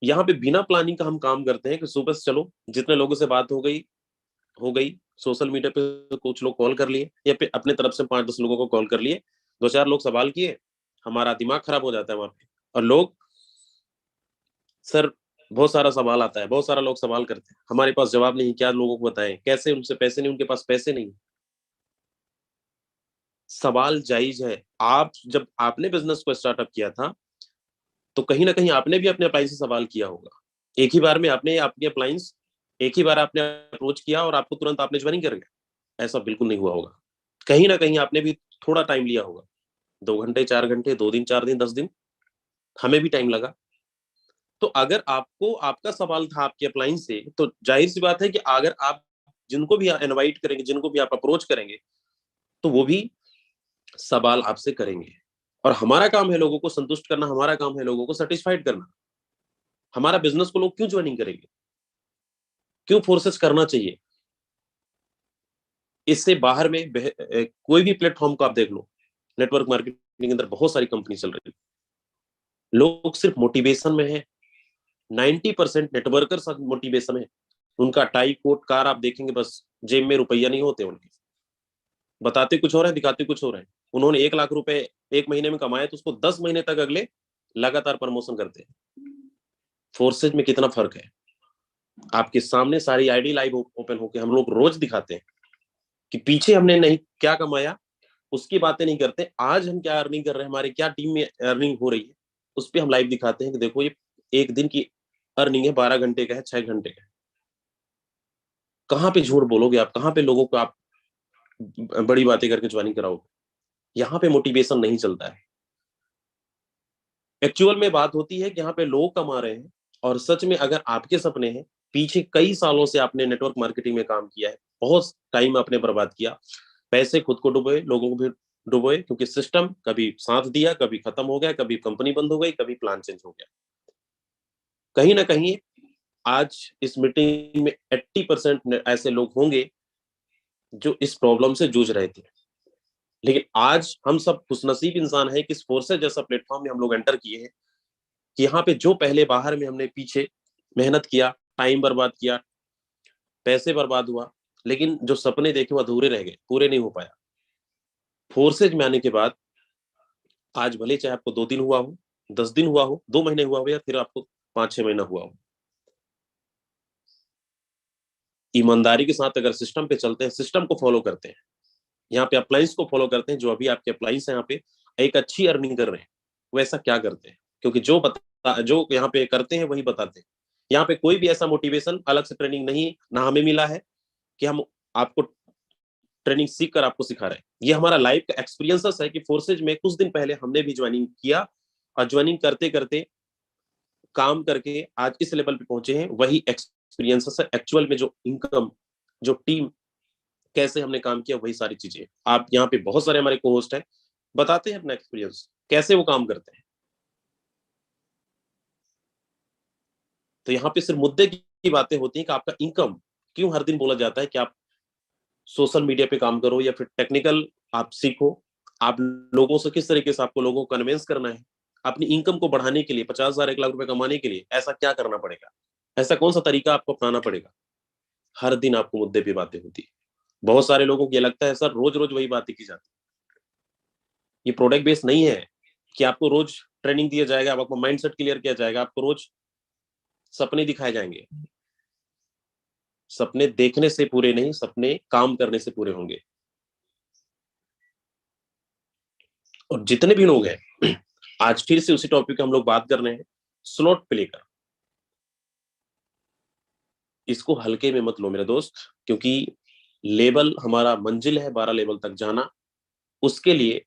यहाँ पे बिना प्लानिंग का हम काम करते हैं कि सुबह से चलो, जितने लोगों से बात हो गई, सोशल मीडिया पे कुछ लोग कॉल कर लिए, या फिर अपने तरफ से 5-10 लोगों को कॉल कर लिए, 2-4 लोग सवाल किए, हमारा दिमाग खराब हो जाता है वहां पे। और लोग, सर बहुत सारा सवाल आता है, बहुत सारा लोग सवाल करते हैं, हमारे पास जवाब नहीं, क्या लोगों को बताएं, कैसे, उनसे पैसे नहीं, उनके पास पैसे नहीं। सवाल जायज है। आप जब आपने बिजनेस को स्टार्टअप किया था, तो कहीं ना कहीं आपने भी अपने अप्लायंस से सवाल किया होगा। एक ही बार में आपने अपने अप्लायंस, एक ही बार आपने अप्रोच किया और आपको तुरंत आपने ज्वाइनिंग कर गया, ऐसा बिल्कुल नहीं हुआ होगा। कहीं ना कहीं आपने भी थोड़ा टाइम लिया होगा, 2 घंटे, 4 घंटे, 2 दिन, 4 दिन, 10 दिन, हमें भी टाइम लगा। तो अगर आपको, आपका सवाल था आपके अप्लायंस से, तो जाहिर सी बात है कि अगर आप जिनको भी इनवाइट करेंगे, जिनको भी आप अप्रोच करेंगे, तो वो भी सवाल आपसे करेंगे। और हमारा काम है लोगों को संतुष्ट करना, हमारा काम है लोगों को सेटिस्फाइड करना। हमारा बिजनेस को लोग क्यों ज्वाइनिंग करेंगे, क्यों फोर्सेस करना चाहिए। इससे बाहर में कोई भी प्लेटफॉर्म को आप देख लो, नेटवर्क मार्केटिंग के अंदर बहुत सारी कंपनी चल रही है, लोग सिर्फ मोटिवेशन में है। 90% नेटवर्कर्स मोटिवेशन है। उनका टाई कोट कार आप देखेंगे, बस जेब में रुपया नहीं होते उनके, बताते कुछ हो रहा है, दिखाते कुछ हो रहा है। उन्होंने 1 लाख रुपए एक महीने में कमाए तो उसको 10 महीने तक अगले लगातार प्रमोशन करते हैं। फोर्सेज में कितना फर्क है। आपके सामने सारी आईडी लाइव ओपन होके हम लोग रोज दिखाते हैं कि पीछे हमने नहीं क्या कमाया, उसकी बातें नहीं करते। आज हम क्या अर्निंग कर रहे हैं, हमारे क्या टीम में अर्निंग हो रही है, उस पर हम लाइव दिखाते हैं कि देखो ये एक दिन की अर्निंग है, 12 घंटे का है, 6 घंटे का है। कहाँ पे झूठ बोलोगे आप, कहाँ पे लोगों को आप बड़ी बातें करके ज्वाइनिंग कराओगे। यहाँ पे मोटिवेशन नहीं चलता है। एक्चुअल में बात होती है कि यहाँ पे लोग कमा रहे हैं, और सच में अगर आपके सपने हैं, पीछे कई सालों से आपने नेटवर्क मार्केटिंग में काम किया है, बहुत टाइम आपने बर्बाद किया, पैसे खुद को डुबोए, लोगों को भी डुबोए, क्योंकि सिस्टम कभी साथ दिया, कभी खत्म हो गया, कभी कंपनी बंद हो गई, कभी प्लान चेंज हो गया। कहीं ना कहीं आज इस मीटिंग में 80% ऐसे लोग होंगे जो इस प्रॉब्लम से जूझ रहे थे। लेकिन आज हम सब खुशनसीब इंसान हैं कि इस फोर्सेस जैसा प्लेटफॉर्म में हम लोग एंटर किए हैं, कि यहाँ पे जो पहले बाहर में हमने पीछे मेहनत किया, टाइम बर्बाद किया, पैसे बर्बाद हुआ, लेकिन जो सपने देखे वो अधूरे रह गए, पूरे नहीं हो पाया। फोर्सेज में आने के बाद आज भले चाहे आपको 2 दिन हुआ हो, 10 दिन हुआ हो, 2 महीने हुआ हो, या फिर आपको 5-6 महीना हुआ हो, ईमानदारी के साथ अगर सिस्टम पे चलते हैं, सिस्टम को फॉलो करते हैं, यहाँ पे अप्लायंस को फॉलो करते हैं, जो अभी आपके अप्लायंस है यहाँ पे एक अच्छी अर्निंग कर रहे हैं, वो ऐसा क्या करते हैं, क्योंकि जो यहाँ पे करते हैं वही बताते हैं। यहाँ पे कोई भी ऐसा मोटिवेशन अलग से ट्रेनिंग नहीं ना हमें मिला है कि हम आपको ट्रेनिंग सीख कर आपको सिखा रहे हैं। ये हमारा लाइफ का एक्सपीरियंस है कि फोर्सेज में कुछ दिन पहले हमने भी ज्वाइनिंग किया, और ज्वाइनिंग करते करते काम करके आज इस लेवल पे पहुंचे हैं। वही एक्सपीरियंस है एक्चुअल में, जो इनकम, जो टीम, कैसे हमने काम किया, वही सारी चीजें। आप यहाँ पे बहुत सारे हमारे को होस्ट हैं, बताते हैं अपना एक्सपीरियंस कैसे वो काम करते हैं। तो यहाँ पे सिर्फ मुद्दे की बातें होती हैं कि आपका इनकम क्यों हर दिन बोला जाता है कि आप सोशल मीडिया पे काम करो, या फिर टेक्निकल आप सीखो। आप लोगों से किस तरीके से आपको लोगों को कन्विंस करना है अपनी इनकम को बढ़ाने के लिए, 50,000 1 लाख रुपए कमाने के लिए, ऐसा क्या करना पड़ेगा, ऐसा कौन सा तरीका आपको अपनाना पड़ेगा। हर दिन आपको मुद्दे पे बातें होती है। बहुत सारे लोगों को ये लगता है सर रोज रोज वही बातें की जाती है। ये प्रोडक्ट बेस्ड नहीं है कि आपको रोज ट्रेनिंग दिया जाएगा, आपको माइंडसेट क्लियर किया जाएगा, आपको रोज सपने दिखाए जाएंगे। सपने देखने से पूरे नहीं, सपने काम करने से पूरे होंगे। और जितने भी लोग हैं, आज फिर से उसी टॉपिक पे हम लोग बात कर रहे हैं, स्लॉट प्ले का। इसको हल्के में मत लो मेरे दोस्त, क्योंकि लेवल हमारा मंजिल है 12 लेवल तक जाना। उसके लिए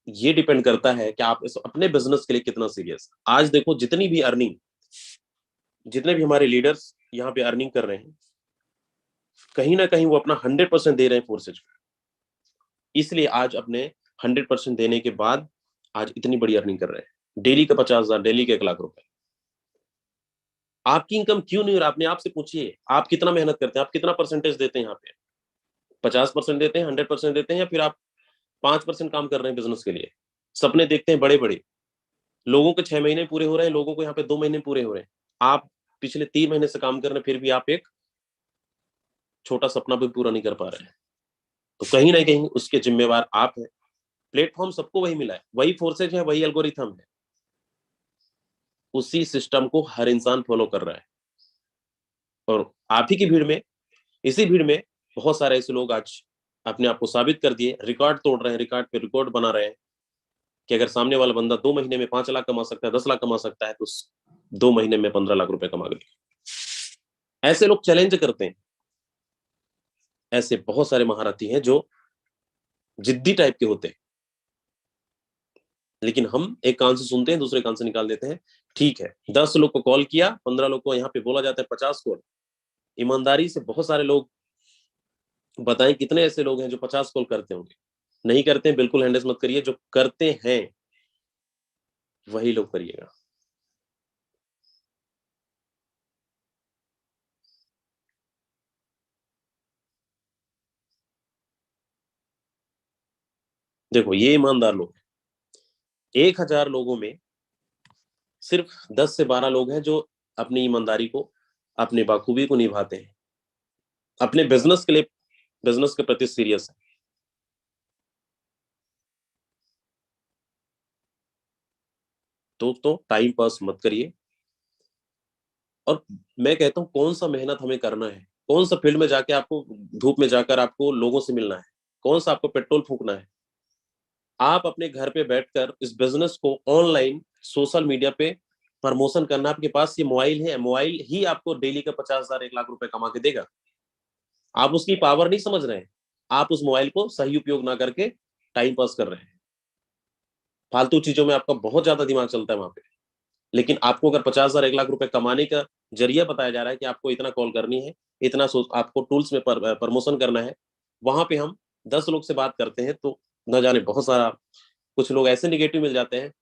ये डिपेंड करता है कि आप इस अपने बिजनेस के लिए कितना सीरियस। आज देखो जितनी भी अर्निंग, जितने भी हमारे लीडर्स यहाँ पे अर्निंग कर रहे हैं, कहीं ना कहीं वो अपना 100% दे रहे हैं फोर्सेज को। इसलिए आज अपने 100% देने के बाद आज इतनी बड़ी अर्निंग कर रहे हैं। डेली का 50,000, डेली के 1 लाख रुपए। आपकी इनकम क्यों नहीं हो रहा, अपने आप से पूछिए। आप कितना मेहनत करते हैं, आप कितना परसेंटेज देते हैं यहाँ पे, 50% देते हैं, 100% देते हैं, या फिर आप 5% काम कर रहे हैं बिजनेस के लिए। सपने देखते हैं बड़े बड़े, लोगों के 6 महीने पूरे हो रहे हैं, लोगों को यहाँ पे 2 महीने पूरे हो रहे हैं। आप पिछले 3 महीने से काम कर रहे हैं, फिर भी आप एक छोटा सपना भी पूरा नहीं कर पा रहे हैं। तो कहीं ना कहीं उसके जिम्मेवार आप हैं। प्लेटफॉर्म सबको वही मिला है, वही फोर्सेज है, वही एल्गोरिथम है, उसी सिस्टम को हर इंसान फॉलो कर रहा है। और आप ही की भीड़ में, इसी भीड़ में बहुत सारे ऐसे लोग आज अपने आप को साबित कर दिए, रिकॉर्ड तोड़ रहे हैं, रिकॉर्ड पे रिकॉर्ड बना रहे हैं कि अगर सामने वाला बंदा 2 महीने में 5 लाख कमा सकता है, 10 लाख कमा सकता है, तो 2 महीने में 15 लाख रुपए कमा गए। ऐसे लोग चैलेंज करते हैं। ऐसे बहुत सारे महारथी हैं जो जिद्दी टाइप के होते हैं, लेकिन हम एक कान से सुनते हैं, दूसरे कान से निकाल देते हैं। ठीक है, 10 लोग को कॉल किया, 15 लोग को यहाँ पे बोला जाता है 50 कॉल। ईमानदारी से बहुत सारे लोग बताएं कितने ऐसे लोग हैं जो 50 कॉल करते होंगे। नहीं करते हैं, बिल्कुल हैंडल्स मत करिए। जो करते हैं वही लोग करिएगा। देखो ये ईमानदार लोग हैं। 1000 लोगों में सिर्फ 10 से 12 लोग हैं जो अपनी ईमानदारी को, अपनी बाखूबी को निभाते हैं, अपने बिजनेस के लिए, बिजनेस के प्रति सीरियस है। तो टाइम पास मत करिए। और मैं कहता हूं कौन सा मेहनत हमें करना है, कौन सा फील्ड में जाके आपको, धूप में जाकर आपको लोगों से मिलना है, कौन सा आपको पेट्रोल फूकना है। आप अपने घर पे बैठकर इस बिजनेस को ऑनलाइन सोशल मीडिया पे प्रमोशन करना। आपके पास ये मोबाइल है, मोबाइल ही आपको डेली का 50,000 1 लाख रुपए कमा के देगा। आप उसकी पावर नहीं समझ रहे हैं, आप उस मोबाइल को सही उपयोग ना करके टाइम पास कर रहे हैं। फालतू चीजों में आपका बहुत ज्यादा दिमाग चलता है वहां पे। लेकिन आपको अगर 50,000 1 लाख रुपए कमाने का जरिया बताया जा रहा है कि आपको इतना कॉल करनी है, इतना आपको टूल्स में प्रमोशन करना है, वहां पे हम 10 लोग से बात करते हैं तो न जाने बहुत सारा, कुछ लोग ऐसे निगेटिव मिल जाते हैं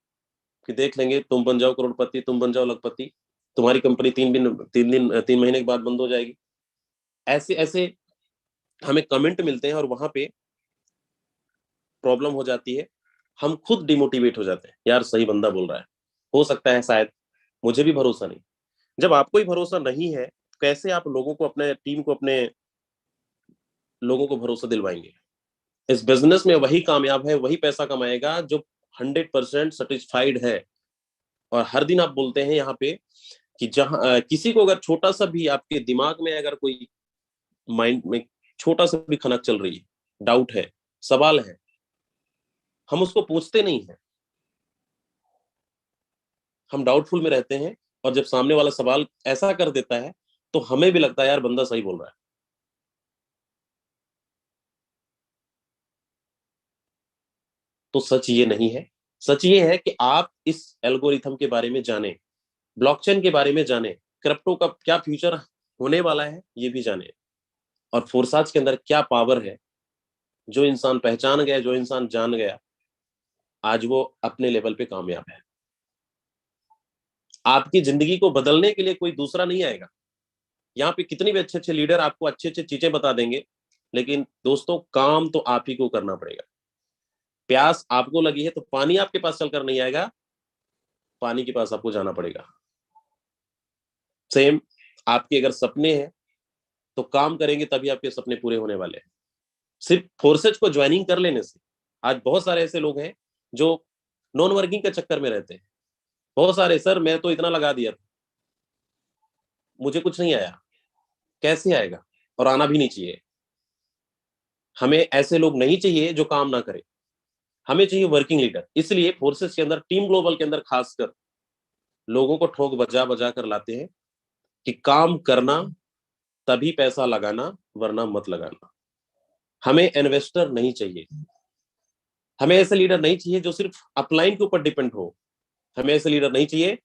कि देख लेंगे, तुम बन जाओ करोड़पति, तुम बन जाओ लखपति, तुम्हारी कंपनी 3 महीने के बाद बंद हो जाएगी। ऐसे ऐसे हमें कमेंट मिलते हैं और वहां पे प्रॉब्लम हो जाती है। हम खुद डिमोटिवेट हो जाते हैं, यार सही बंदा बोल रहा है, हो सकता है शायद, मुझे भी भरोसा नहीं। जब आपको ही भरोसा नहीं है, कैसे आप लोगों को, अपने टीम को, अपने लोगों को भरोसा दिलवाएंगे। इस बिजनेस में वही कामयाब है, वही पैसा कमाएगा जो 100% सेटिस्फाइड है। और हर दिन आप बोलते हैं यहाँ पे कि जहां किसी को अगर छोटा सा भी आपके दिमाग में अगर कोई माइंड में छोटा सा भी खनक चल रही है, डाउट है, सवाल है, हम उसको पूछते नहीं है, हम डाउटफुल में रहते हैं। और जब सामने वाला सवाल ऐसा कर देता है तो हमें भी लगता है यार बंदा सही बोल रहा है। तो सच ये नहीं है। सच ये है कि आप इस एल्गोरिथम के बारे में जानें, ब्लॉकचेन के बारे में जानें, क्रिप्टो का क्या फ्यूचर होने वाला है ये भी जानें, और फोरसाज के अंदर क्या पावर है। जो इंसान पहचान गया, जो इंसान जान गया, आज वो अपने लेवल पे कामयाब है। आपकी जिंदगी को बदलने के लिए कोई दूसरा नहीं आएगा। यहाँ पे कितने भी अच्छे अच्छे लीडर आपको अच्छे अच्छे चीजें बता देंगे, लेकिन दोस्तों काम तो आप ही को करना पड़ेगा। प्यास आपको लगी है तो पानी आपके पास चलकर नहीं आएगा, पानी के पास आपको जाना पड़ेगा। सेम, आपके अगर सपने हैं तो काम करेंगे तभी आपके सपने पूरे होने वाले हैं। सिर्फ फोर्सेज को ज्वाइनिंग कर लेने से, आज बहुत सारे ऐसे लोग हैं जो नॉन वर्किंग के चक्कर में रहते हैं। बहुत सारे, सर मैं तो इतना लगा दिया था, मुझे कुछ नहीं आया। कैसे आएगा? और आना भी नहीं चाहिए। हमें ऐसे लोग नहीं चाहिए जो काम ना करे, हमें चाहिए वर्किंग लीडर। इसलिए फोर्सेस के अंदर, टीम ग्लोबल के अंदर खासकर लोगों को ठोक बजा बजा कर लाते हैं कि काम करना तभी पैसा लगाना, वरना मत लगाना। हमें इन्वेस्टर नहीं चाहिए, हमें ऐसे लीडर नहीं चाहिए जो सिर्फ अपलाइन के ऊपर डिपेंड हो। हमें ऐसे लीडर नहीं चाहिए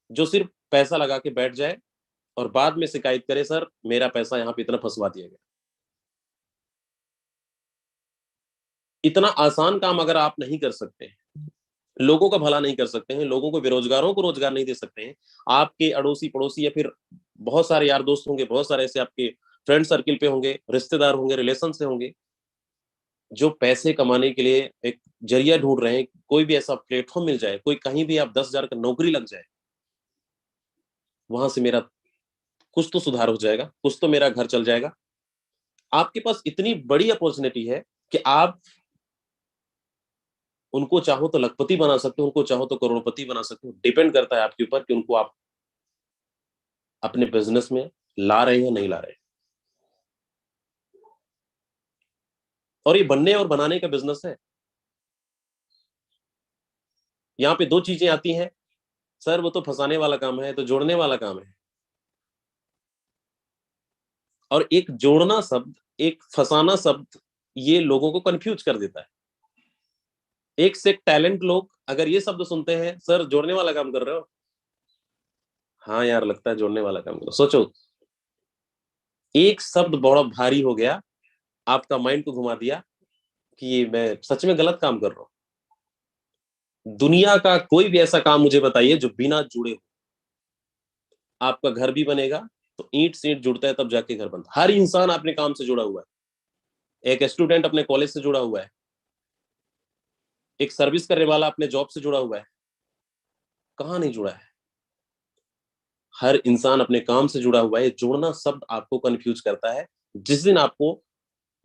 जो सिर्फ पैसा लगा के बैठ जाए और बाद में शिकायत करे, सर मेरा पैसा यहाँ पे इतना फंसवा दिया गया। इतना आसान काम अगर आप नहीं कर सकते, लोगों का भला नहीं कर सकते हैं, लोगों को, बेरोजगारों को रोजगार नहीं दे सकते हैं, आपके अड़ोसी पड़ोसी या फिर बहुत सारे यार दोस्त होंगे, बहुत सारे ऐसे आपके फ्रेंड सर्किल पे होंगे, रिश्तेदार होंगे, रिलेशन से होंगे, जो पैसे कमाने के लिए एक जरिया ढूंढ रहे हैं। कोई भी ऐसा प्लेटफॉर्म मिल जाए, कोई कहीं भी आप 10,000 का नौकरी लग जाए, वहां से मेरा कुछ तो सुधार हो जाएगा, कुछ तो मेरा घर चल जाएगा। आपके पास इतनी बड़ी अपॉर्चुनिटी है कि आप उनको चाहो तो लखपति बना सकते हो, उनको चाहो तो करोड़पति बना सकते हो। डिपेंड करता है आपके ऊपर कि उनको आप अपने बिजनेस में ला रहे हैं, नहीं ला रहे। और ये बनने और बनाने का बिजनेस है। यहाँ पे दो चीजें आती हैं, सर वो तो फंसाने वाला काम है, तो जोड़ने वाला काम है। और एक जोड़ना शब्द, एक फंसाना शब्द, ये लोगों को कंफ्यूज कर देता है। एक से एक टैलेंट लोग अगर ये शब्द सुनते हैं, सर जोड़ने वाला काम कर रहे हो, हाँ यार लगता है जोड़ने वाला काम कर रहे हो। सोचो, एक शब्द बड़ा भारी हो गया, आपका माइंड को घुमा दिया कि ये मैं सच में गलत काम कर रहा हूं। दुनिया का कोई भी ऐसा काम मुझे बताइए जो बिना जुड़े हो। आपका घर भी बनेगा तो ईंट से ईंट जुड़ता है तब जाके घर बनता। हर इंसान अपने काम से जुड़ा हुआ है। एक स्टूडेंट अपने कॉलेज से जुड़ा हुआ है, एक सर्विस करने वाला अपने जॉब से जुड़ा हुआ है? कहाँ नहीं जुड़ा है? हर इंसान अपने काम से जुड़ा हुआ है। जुड़ना शब्द आपको कंफ्यूज करता है। जिस दिन आपको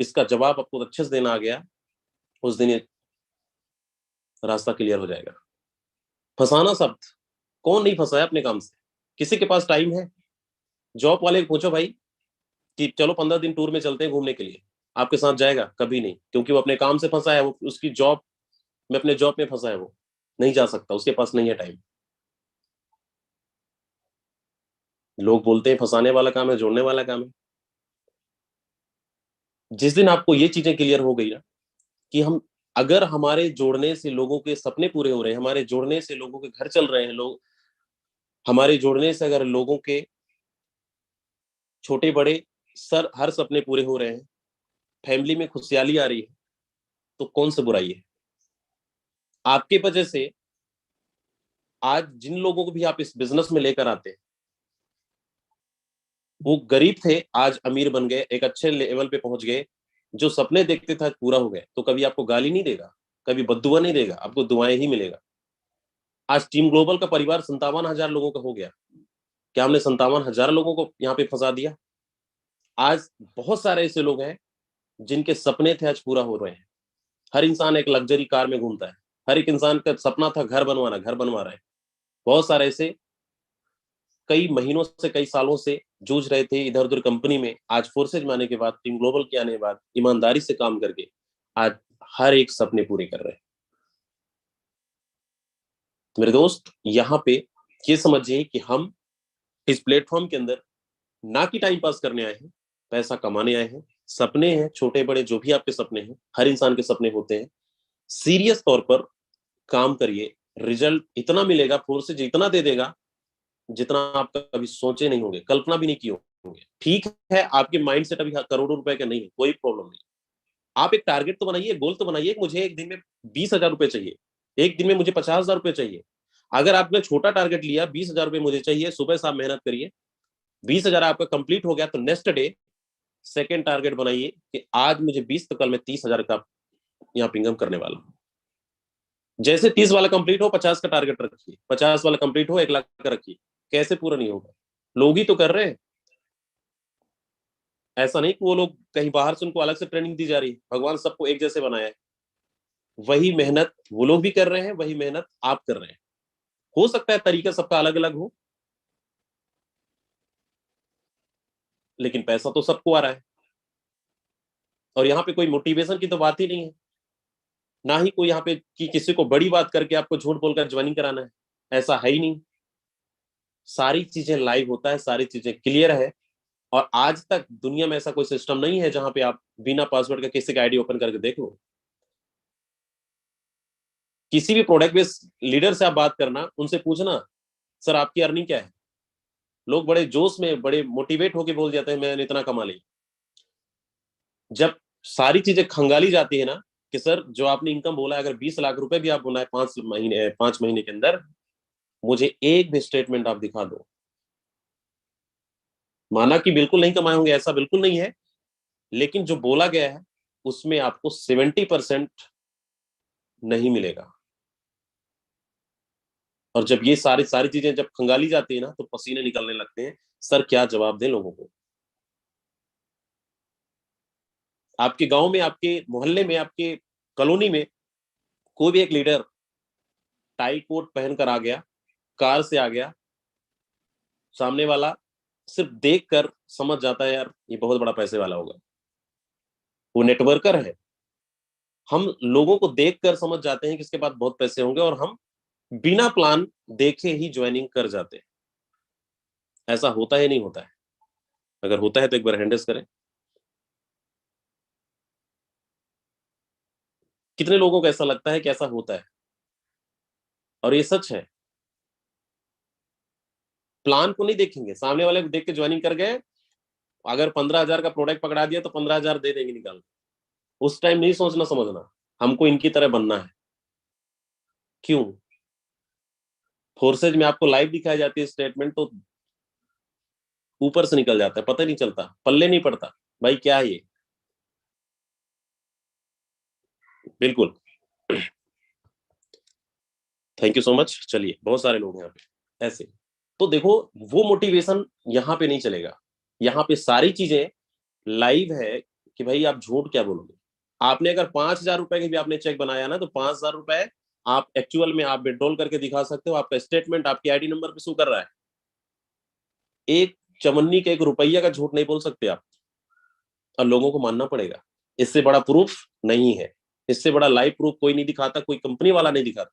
इसका जवाब आपको अच्छे से देना आ गया, उस दिन ये रास्ता क्लियर हो जाएगा। फंसाना शब्द, कौन नहीं फंसा है अपने काम से? किसी के पास टाइम है? जॉब वाले को पूछो भाई कि चलो 15 दिन टूर में चलते हैं घूमने के लिए, आपके साथ जाएगा? कभी नहीं, क्योंकि वो अपने काम से फंसा है, वो उसकी जॉब में, अपने जॉब में फंसा है, वो नहीं जा सकता, उसके पास नहीं है टाइम। लोग बोलते हैं फंसाने वाला काम है, जोड़ने वाला काम है। जिस दिन आपको ये चीजें क्लियर हो गई ना कि हम, अगर हमारे जोड़ने से लोगों के सपने पूरे हो रहे हैं, हमारे जोड़ने से लोगों के घर चल रहे हैं, लोग हमारे जोड़ने से अगर लोगों के छोटे बड़े सर हर सपने पूरे हो रहे हैं, फैमिली में खुशहाली आ रही है, तो कौन सी बुराई है? आपके वजह से आज जिन लोगों को भी आप इस बिजनेस में लेकर आते हैं, वो गरीब थे, आज अमीर बन गए, एक अच्छे लेवल पे पहुंच गए। जो सपने देखते थे आज पूरा हो गए। तो कभी आपको गाली नहीं देगा, कभी बद्दुआ नहीं देगा, आपको दुआएं ही मिलेगा। आज टीम ग्लोबल का परिवार 57,000 लोगों का हो गया। क्या हमने 57,000 लोगों को यहाँ पे फंसा दिया? आज बहुत सारे ऐसे लोग हैं जिनके सपने थे आज पूरा हो रहे हैं। हर इंसान एक लग्जरी कार में घूमता है। हर एक इंसान का सपना था घर बनवाना, घर बनवा रहा है। बहुत सारे ऐसे कई महीनों से, कई सालों से जूझ रहे थे इधर उधर कंपनी में। आज फोर्सेज में आने के बाद, टीम ग्लोबल के आने के बाद, ईमानदारी से काम करके आज हर एक सपने पूरे कर रहे हैं। मेरे दोस्त, यहाँ पे ये समझिए कि हम इस प्लेटफॉर्म के अंदर ना कि टाइम पास करने आए हैं, पैसा कमाने आए हैं। सपने हैं छोटे बड़े, जो भी आपके सपने हैं, हर इंसान के सपने होते हैं। सीरियस तौर पर काम करिए, रिजल्ट इतना मिलेगा, फोर्सेज इतना दे देगा जितना आप कभी सोचे नहीं होंगे, कल्पना भी नहीं किए होंगे। ठीक है, आपके माइंड सेट अभी करोड़ों रुपए का नहीं है, कोई प्रॉब्लम नहीं। आप एक टारगेट तो बनाइए, गोल तो बनाइए, मुझे एक दिन में 20,000 रुपए चाहिए, एक दिन में मुझे 50,000 रुपए चाहिए। अगर आपने छोटा टारगेट लिया, 20,000 रुपए मुझे चाहिए, सुबह शाम मेहनत करिए, 20,000 आपका कंप्लीट हो गया तो नेक्स्ट डे सेकेंड टारगेट बनाइए कि आज मुझे 20, तो कल मैं 30,000 का यहाँ पे इनकम करने वाला हूँ। जैसे 30 वाला कंप्लीट हो, 50 का टारगेट रखिए, 50 वाला कंप्लीट हो, 1 लाख का रखिए। कैसे पूरा नहीं होगा? लोग ही तो कर रहे हैं। ऐसा नहीं कि वो लोग कहीं बाहर से उनको अलग से ट्रेनिंग दी जा रही है। भगवान सबको एक जैसे बनाया है। वही मेहनत वो लोग भी कर रहे हैं, वही मेहनत आप कर रहे हैं। हो सकता है तरीका सबका अलग अलग हो, लेकिन पैसा तो सबको आ रहा है। और यहाँ पे कोई मोटिवेशन की तो बात ही नहीं है, ना ही कोई यहाँ पे कि किसी को बड़ी बात करके आपको झूठ बोलकर ज्वाइनिंग कराना है, ऐसा है ही नहीं। सारी चीजें लाइव होता है, सारी चीजें क्लियर है। और आज तक दुनिया में ऐसा कोई सिस्टम नहीं है जहां पे आप बिना पासवर्ड का किसी का आईडी ओपन करके देख लो। किसी भी प्रोडक्ट बेस्ड लीडर से आप बात करना, उनसे पूछना सर आपकी अर्निंग क्या है। लोग बड़े जोश में, बड़े मोटिवेट होके बोल जाते हैं मैंने इतना कमा लिया। जब सारी चीजें खंगाली जाती है ना कि सर जो आपने इनकम बोला, अगर 20 लाख रुपए भी आप बनाए 5 महीने के अंदर, मुझे एक भी स्टेटमेंट आप दिखा दो। माना कि बिल्कुल नहीं कमाए होंगे, ऐसा बिल्कुल नहीं है, लेकिन जो बोला गया है उसमें आपको 70% नहीं मिलेगा। और जब ये सारी सारी चीजें जब खंगाली जाती है ना, तो पसीने निकलने लगते हैं। सर क्या जवाब दें लोगों को? आपके गांव में, आपके मोहल्ले में, आपके कॉलोनी में कोई भी एक लीडर टाई कोट पहनकर आ गया, कार से आ गया, सामने वाला सिर्फ देख कर समझ जाता है यार ये बहुत बड़ा पैसे वाला होगा, वो नेटवर्कर है। हम लोगों को देख कर समझ जाते हैं कि इसके पास बहुत पैसे होंगे, और हम बिना प्लान देखे ही ज्वाइनिंग कर जाते हैं। ऐसा होता है नहीं होता है? अगर होता है तो एक बार हैंडल्स करें। कितने लोगों को ऐसा लगता है कि ऐसा होता है? और ये सच है। प्लान को नहीं देखेंगे, सामने वाले को देख के ज्वाइनिंग कर गए, अगर 15,000 का प्रोडक्ट पकड़ा दिया तो 15,000 दे देंगे निकाल। उस टाइम नहीं सोचना समझना हमको इनकी तरह बनना है। क्यों? फोर्सेज में आपको लाइव दिखाई जाती है स्टेटमेंट, तो ऊपर से निकल जाता है, पता नहीं चलता, पल्ले नहीं पड़ता भाई क्या है ये। बिल्कुल। Thank you so much. चलिए, बहुत सारे लोग हैं यहाँ पे ऐसे। तो देखो, वो मोटिवेशन यहाँ पे नहीं चलेगा। यहाँ पे सारी चीजें लाइव है कि भाई आप झूठ क्या बोलोगे। आपने अगर 5,000 रुपए के भी आपने चेक बनाया ना, तो 5,000 रुपए आप एक्चुअल में आप विड्रॉल करके दिखा सकते हो। आपका स्टेटमेंट आपके आईडी नंबर पे शो कर रहा है। एक चवन्नी के 1 रुपया का झूठ नहीं बोल सकते आप, और लोगों को मानना पड़ेगा। इससे बड़ा प्रूफ नहीं है, इससे बड़ा लाइव प्रूफ कोई नहीं दिखाता, कोई कंपनी वाला नहीं दिखाता।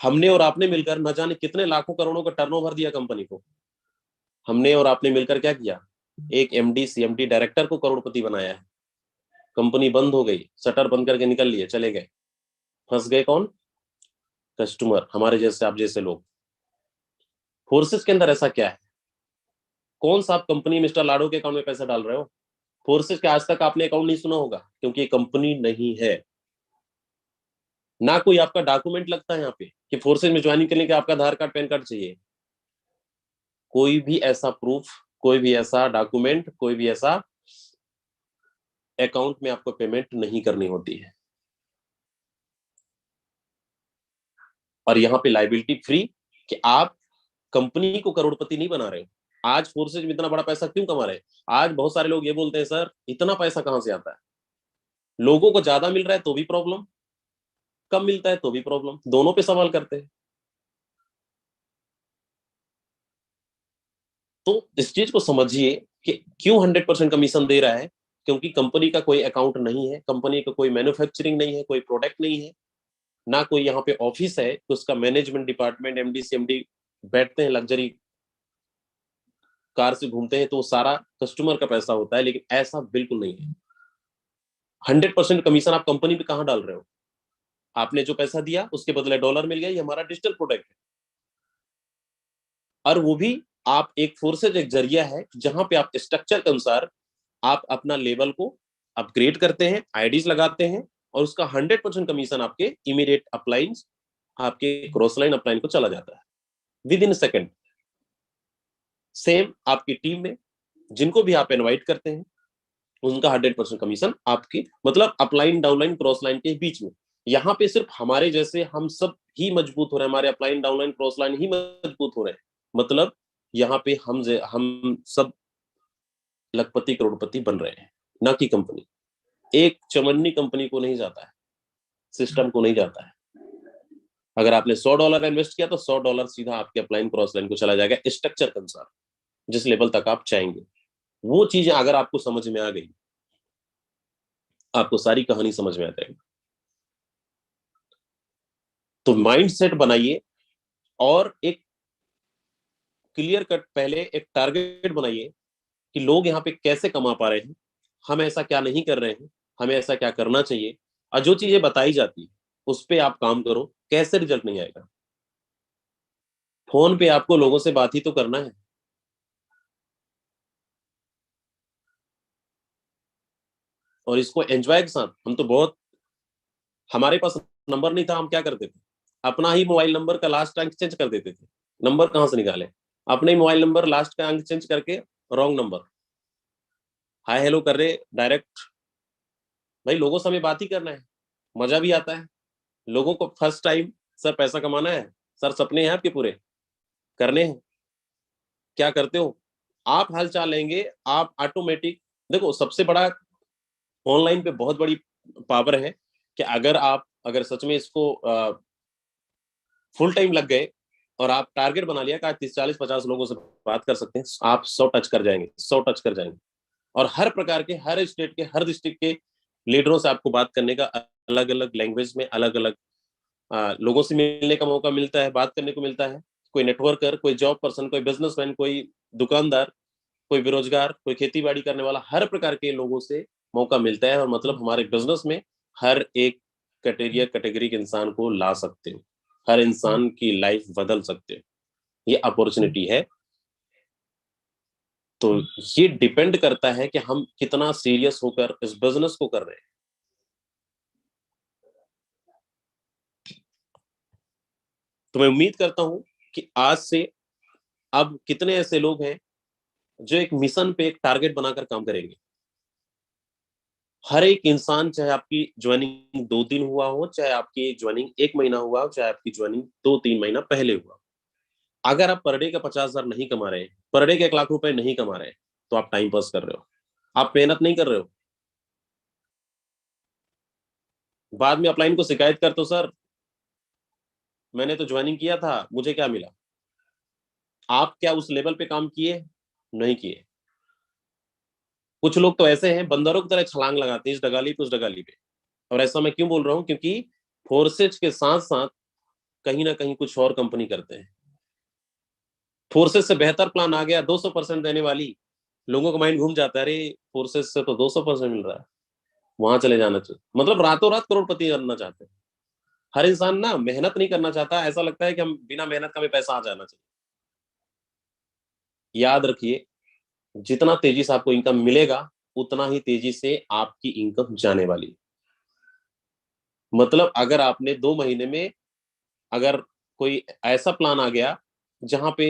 हमने और आपने मिलकर न जाने कितने लाखों करोड़ों का टर्नओवर दिया कंपनी को। हमने और आपने मिलकर क्या किया, एक एमडी सीएमडी डायरेक्टर को करोड़पति बनाया है। कंपनी बंद हो गई, शटर बंद करके निकल लिए, चले गए। फंस गए कौन? कस्टमर, हमारे जैसे, आप जैसे लोग। फोर्सेस के अंदर ऐसा क्या है? कौन सा आप कंपनी मिस्टर लाडो के अकाउंट में पैसा डाल रहे हो? फोर्सेस के आज तक आपने अकाउंट नहीं सुना होगा, क्योंकि ये कंपनी नहीं है। ना कोई आपका डॉक्यूमेंट लगता है यहाँ पे कि फोर्सेस में ज्वाइनिंग करने के आपका आधार कार्ड पैन कार्ड चाहिए। कोई भी ऐसा प्रूफ, कोई भी ऐसा डॉक्यूमेंट, कोई भी ऐसा अकाउंट में आपको पेमेंट नहीं करनी होती है। और यहाँ पे लाइबिलिटी फ्री, कि आप कंपनी को करोड़पति नहीं बना रहे हो। आज फोर्सेज में इतना बड़ा पैसा क्यों कमा रहे हैं? आज बहुत सारे लोग ये बोलते हैं, सर इतना पैसा कहां से आता है? लोगों को ज्यादा मिल रहा है तो भी प्रॉब्लम, कम मिलता है तो भी प्रॉब्लम, दोनों पे सवाल करते हैं। तो इस चीज को समझिए कि क्यों 100% कमीशन दे रहा है। क्योंकि कंपनी का कोई अकाउंट नहीं है, कंपनी का कोई मैन्युफैक्चरिंग नहीं है, कोई प्रोडक्ट नहीं है, ना कोई यहाँ पे ऑफिस है तो उसका मैनेजमेंट डिपार्टमेंट एमडी सीएमडी बैठते हैं लग्जरी कार से घूमते हैं, तो सारा कस्टमर का पैसा होता है। लेकिन ऐसा बिल्कुल नहीं है। 100% कमीशन आप कंपनी पे कहां डाल रहे हो? आपने जो पैसा दिया उसके बदले डॉलर मिल गया, ये हमारा डिजिटल प्रोडक्ट है। और वो भी आप एक फोर्सेज, एक जरिया है जहां पे आप स्ट्रक्चर के अनुसार आप अपना लेवल को अपग्रेड करते हैं, आईडीज लगाते हैं, और उसका 100% कमीशन आपके इमीडिएट अपलाइंस, आपके क्रॉस लाइन अपलाइन को चला जाता है विद इन सेकेंड। सेम आपकी टीम में जिनको भी आप इनवाइट करते हैं, उनका 100% कमीशन आपकी, मतलब अपलाइन डाउनलाइन क्रॉस लाइन के बीच में। यहाँ पे सिर्फ हमारे जैसे हम सब ही मजबूत हो रहे हैं, हमारे अपलाइन डाउनलाइन क्रॉस लाइन ही मजबूत हो रहे हैं। मतलब यहाँ पे हम सब लखपति करोड़पति बन रहे हैं, ना कि कंपनी। एक चवन्नी कंपनी को नहीं जाता है, सिस्टम को नहीं जाता है। अगर आपने $100 इन्वेस्ट किया तो $100 सीधा आपके अपलाइन क्रॉस लाइन को चला जाएगा, स्ट्रक्चर के अनुसार जिस लेवल तक आप चाहेंगे। वो चीजें अगर आपको समझ में आ गई, आपको सारी कहानी समझ में आ जाएगी। तो माइंड सेट बनाइए और एक क्लियर कट पहले एक टारगेट बनाइए कि लोग यहाँ पे कैसे कमा पा रहे हैं, हम ऐसा क्या नहीं कर रहे हैं, हमें ऐसा क्या करना चाहिए। और जो चीजें बताई जाती है उस पे आप काम करो। कैसे रिजल्ट नहीं आएगा? फोन पे आपको लोगों से बात ही तो करना है। और इसको एंजॉय के साथ, हम तो बहुत, हमारे पास नंबर नहीं था, हम क्या करते थे, अपना ही मोबाइल नंबर का लास्ट अंक चेंज कर देते थे। नंबर कहां से निकाले? अपने ही मोबाइल नंबर लास्ट का अंक चेंज करके रॉन्ग नंबर, हाय हेलो कर रहे डायरेक्ट। भाई लोगों से हमें बात ही करना है, मजा भी आता है। लोगों को फर्स्ट टाइम, सर पैसा कमाना है, सर सपने हैं आपके पूरे करने हैं, क्या करते हो? आप हाल चाल लेंगे, आप ऑटोमेटिक। देखो सबसे बड़ा ऑनलाइन पे बहुत बड़ी पावर है कि अगर सच में इसको फुल टाइम लग गए और आप टारगेट बना लिया कि आज 30 40 50 लोगों से बात कर सकते हैं, आप 100 टच कर जाएंगे, 100 टच कर जाएंगे। और हर प्रकार के, हर स्टेट के, हर डिस्ट्रिक्ट के लीडरों से आपको बात करने का, अलग अलग लैंग्वेज में अलग अलग लोगों से मिलने का मौका मिलता है, बात करने को मिलता है। कोई नेटवर्कर, कोई जॉब पर्सन, कोई बिजनेसमैन, कोई दुकानदार, कोई बेरोजगार, कोई खेती बाड़ी करने वाला, हर प्रकार के लोगों से मौका मिलता है। और मतलब हमारे बिजनेस में हर एक कैटेगरी के इंसान को ला सकते हो, हर इंसान की लाइफ बदल सकते हो, ये अपॉर्चुनिटी है। तो ये डिपेंड करता है कि हम कितना सीरियस होकर इस बिजनेस को कर रहे हैं। तो मैं उम्मीद करता हूं कि आज से अब कितने ऐसे लोग हैं जो एक मिशन पे, एक टारगेट बनाकर काम करेंगे। हर एक इंसान, चाहे आपकी ज्वाइनिंग 2 दिन हुआ हो, चाहे आपकी ज्वाइनिंग 1 महीना हुआ हो, चाहे आपकी ज्वाइनिंग 2-3 महीना पहले हुआ, अगर आप पर डे का 50,000 नहीं कमा रहे, पर डे का 1 लाख रुपए नहीं कमा रहे, तो आप टाइम पास कर रहे हो, आप मेहनत नहीं कर रहे हो। बाद में अपलाइन को शिकायत करते हो, सर मैंने तो ज्वाइनिंग किया था, मुझे क्या मिला? आप क्या उस लेवल पे काम किए? नहीं किए। कुछ लोग तो ऐसे हैं, बंदरों की तरह छलांग लगाते हैं, इस डगाली पे उस डगाली पे। और ऐसा मैं क्यों बोल रहा हूं? क्योंकि फोर्सेज के साथ साथ कहीं ना कहीं कुछ और कंपनी करते हैं। फोर्सेज से बेहतर प्लान आ गया, 200% देने वाली, लोगों का माइंड घूम जाता है, अरे फोर्सेज से तो 200% मिल रहा है, वहां चले जाना चाहिए। मतलब रातों रात करोड़पति बनना चाहते हैं। हर इंसान ना मेहनत नहीं करना चाहता, ऐसा लगता है कि हम बिना मेहनत का भी पैसा आ जाना चाहिए। याद रखिए, जितना तेजी से आपको इनकम मिलेगा, उतना ही तेजी से आपकी इनकम जाने वाली। मतलब अगर आपने 2 महीने में, अगर कोई ऐसा प्लान आ गया जहां पे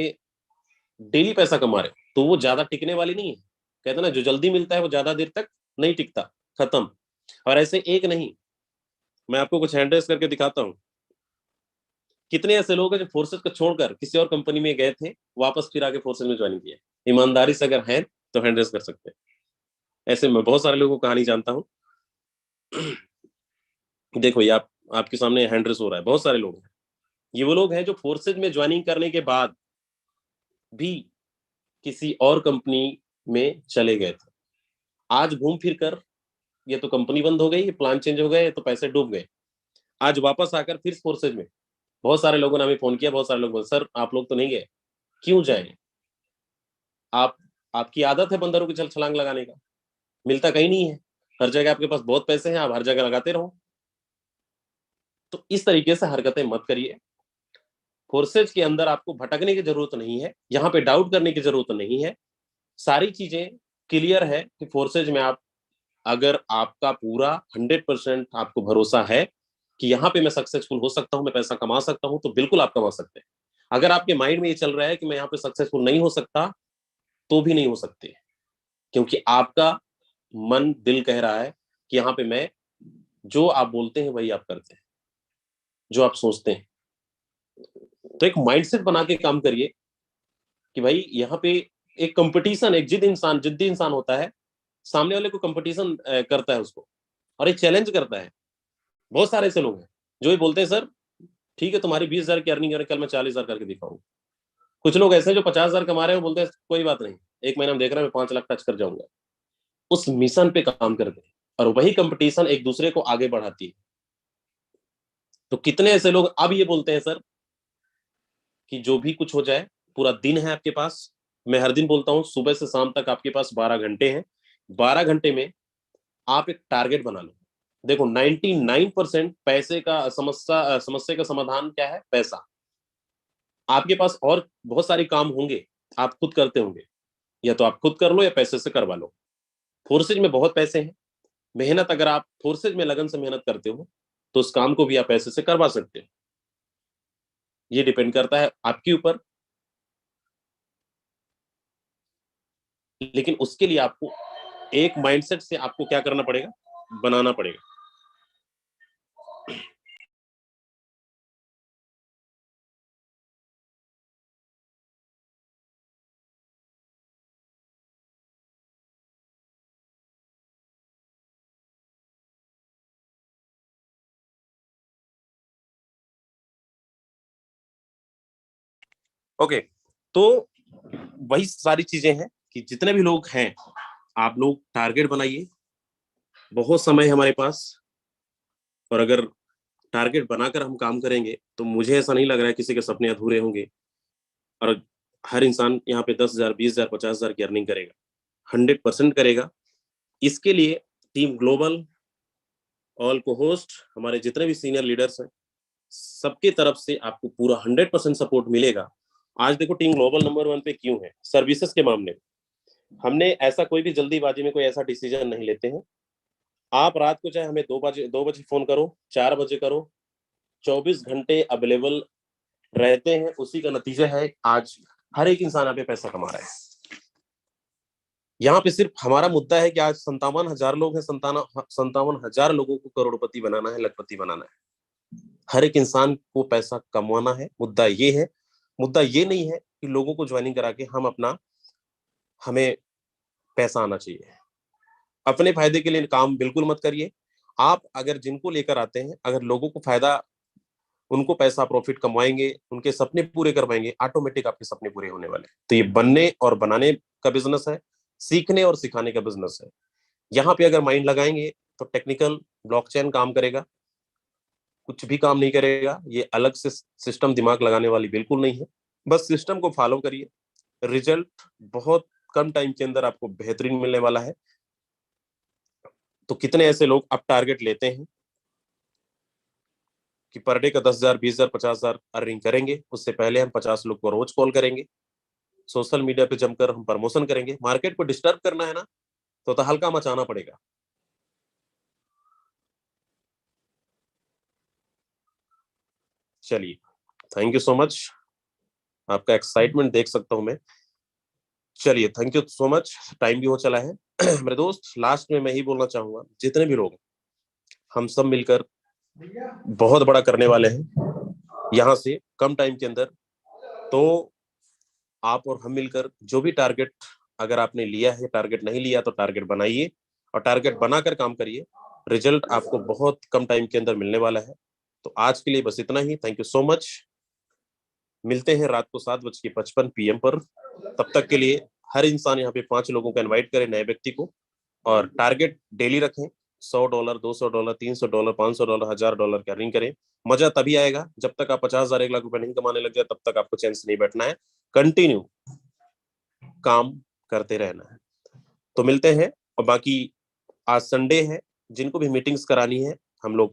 डेली पैसा कमा रहे हो, तो वो ज्यादा टिकने वाली नहीं है। कहते ना, जो जल्दी मिलता है वो ज्यादा देर तक नहीं टिकता, खत्म। और ऐसे एक नहीं, मैं आपको कुछ हैंडल्स करके दिखाता हूँ। कितने ऐसे लोग हैं जो फोर्सेस को छोड़कर किसी और कंपनी में गए थे, वापस फिर आके फोर्सेस में ज्वाइन किया। ईमानदारी से अगर है तो हैंडल्स कर सकते हैं। ऐसे मैं बहुत सारे लोगों को कहानी जानता हूँ। देखो ये आपके सामने हैंडल्स हो रहा है, बहुत सारे लोग हैं। ये वो लोग हैं जो फोर्सेज में ज्वाइनिंग करने के बाद भी किसी और कंपनी में चले गए थे। आज घूम फिर कर, ये तो कंपनी बंद हो गई, प्लान चेंज हो गए, तो पैसे डूब गए। आज वापस आकर फिर फोर्सेज में, बहुत सारे लोगों ने हमें फोन किया, बहुत सारे लोग बोले सर आप लोग तो नहीं गए, क्यों जाए? आप आपकी आदत है बंदरों की छलांग लगाने का, मिलता कहीं नहीं है। हर जगह आपके पास बहुत पैसे हैं, आप हर जगह लगाते रहो। तो इस तरीके से हरकतें मत करिए। फोर्सेज के अंदर आपको भटकने की जरूरत नहीं है, यहाँ पे डाउट करने की जरूरत नहीं है। सारी चीजें क्लियर है कि फोर्सेज में आप, अगर आपका पूरा 100% आपको भरोसा है कि यहाँ पे मैं सक्सेसफुल हो सकता हूँ, मैं पैसा कमा सकता हूँ, तो बिल्कुल आप कमा सकते हैं। अगर आपके माइंड में ये चल रहा है कि मैं यहाँ पे सक्सेसफुल नहीं हो सकता, तो भी नहीं हो सकते, क्योंकि आपका मन दिल कह रहा है कि यहाँ पे मैं, जो आप बोलते हैं वही आप करते हैं, जो आप सोचते हैं। तो एक माइंडसेट बना के काम करिए कि भाई यहाँ पे एक कंपटीशन, एक जिद्दी इंसान होता है, सामने वाले को कंपटीशन करता है उसको, और एक चैलेंज करता है। बहुत सारे ऐसे लोग हैं जो ये बोलते हैं सर ठीक है तुम्हारी 20,000 की अर्निंग है, कल मैं 40,000 करके दिखाऊंगा। कुछ लोग ऐसे हैं जो 50,000 कमा रहे हैं, बोलते हैं कोई बात नहीं, 1 महीना में देख रहा है मैं 5 लाख टच कर जाऊंगा। उस मिशन पे काम करते हैं, और वही कंपटीशन एक दूसरे को आगे बढ़ाती है। तो कितने ऐसे लोग अब ये बोलते हैं सर कि जो भी कुछ हो जाए, पूरा दिन है आपके पास। मैं हर दिन बोलता हूँ सुबह से शाम तक आपके पास 12 घंटे हैं। 12 घंटे में आप एक टारगेट बना लो। देखो 99% पैसे का समस्या का समाधान क्या है? पैसा। आपके पास और बहुत सारे काम होंगे, आप खुद करते होंगे, या तो आप खुद कर लो या पैसे से करवा लो। फोर्सेज में बहुत पैसे हैं। मेहनत, अगर आप फोर्सेज में लगन से मेहनत करते हो, तो उस काम को भी आप पैसे से करवा सकते हो। ये डिपेंड करता है आपके ऊपर। लेकिन उसके लिए आपको एक माइंडसेट से आपको क्या करना पड़ेगा? बनाना पड़ेगा। ओके, तो वही सारी चीजें हैं कि जितने भी लोग हैं, आप लोग टारगेट बनाइए। बहुत समय है हमारे पास, और अगर टारगेट बनाकर हम काम करेंगे, तो मुझे ऐसा नहीं लग रहा है किसी के सपने अधूरे होंगे। और हर इंसान यहाँ पे 10,000, 20,000, 50,000 की अर्निंग करेगा, 100% करेगा। इसके लिए टीम ग्लोबल, ऑल को होस्ट, हमारे जितने भी सीनियर लीडर्स हैं, सबके तरफ से आपको पूरा 100% सपोर्ट मिलेगा। आज देखो टीम ग्लोबल नंबर 1 पे क्यों है? सर्विसेज के मामले में हमने ऐसा कोई भी जल्दीबाजी में कोई ऐसा डिसीजन नहीं लेते हैं। आप रात को चाहे हमें 2 बजे फोन करो, 4 बजे करो, 24 घंटे अवेलेबल रहते हैं। उसी का नतीजा है आज हर एक इंसान यहाँ पे पैसा कमा रहा है। यहाँ पे सिर्फ हमारा मुद्दा है कि आज 57,000 लोग हैं, 57,000 लोगों को करोड़पति बनाना है, लखपति बनाना है। हर एक इंसान को पैसा कमाना है, मुद्दा ये है। मुद्दा ये नहीं है कि लोगों को ज्वाइनिंग करा के हमें पैसा आना चाहिए। अपने फायदे के लिए काम बिल्कुल मत करिए। आप अगर जिनको लेकर आते हैं, अगर लोगों को फायदा, उनको पैसा प्रॉफिट कमाएंगे, उनके सपने पूरे करवाएंगे, ऑटोमेटिक आपके सपने पूरे होने वाले। तो ये बनने और बनाने का बिजनेस है, सीखने और सिखाने का बिजनेस है। यहाँ पे अगर माइंड लगाएंगे तो टेक्निकल ब्लॉकचेन काम करेगा, कुछ भी काम नहीं करेगा। ये अलग से सिस्टम दिमाग लगाने वाली बिल्कुल नहीं है। बस सिस्टम को फॉलो करिए, रिजल्ट बहुत कम टाइम के अंदर आपको बेहतरीन मिलने वाला है। तो कितने ऐसे लोग अब टारगेट लेते हैं कि पर डे का 10,000, 20,000, 50,000 अर्निंग करेंगे। उससे पहले हम 50 लोग को रोज कॉल करेंगे, सोशल मीडिया पे जमकर हम प्रमोशन करेंगे। मार्केट को डिस्टर्ब करना है ना, तो हल्का मचाना पड़ेगा। चलिए, थैंक यू सो मच। आपका एक्साइटमेंट देख सकता हूं मैं। चलिए, thank you so much. Time भी हो चला है। मेरे दोस्त, लास्ट में मैं ही बोलना चाहूंगा, जितने भी लोग, हम सब मिलकर बहुत बड़ा करने वाले हैं यहाँ से कम टाइम के अंदर। तो आप और हम मिलकर जो भी टारगेट, अगर आपने लिया है, टारगेट नहीं लिया तो टारगेट बनाइए और टारगेट बनाकर काम करिए। रिजल्ट आपको बहुत कम टाइम के अंदर मिलने वाला है। तो आज के लिए बस इतना ही। Thank you so much. मिलते हैं रात को 7:55 PM पर। तब तक के लिए हर इंसान यहाँ पे 5 लोगों को इनवाइट करे, नए व्यक्ति को, और टारगेट डेली रखें। $100, $200, $300, $500, $1,000 की अर्निंग करें। मजा तभी आएगा जब तक आप 50,000, 1 लाख रुपए नहीं कमाने लग जाए, तब तक आपको चैन से नहीं बैठना है। कंटिन्यू काम करते रहना है। तो मिलते हैं। और बाकी आज संडे है, जिनको भी मीटिंग्स करानी है, हम लोग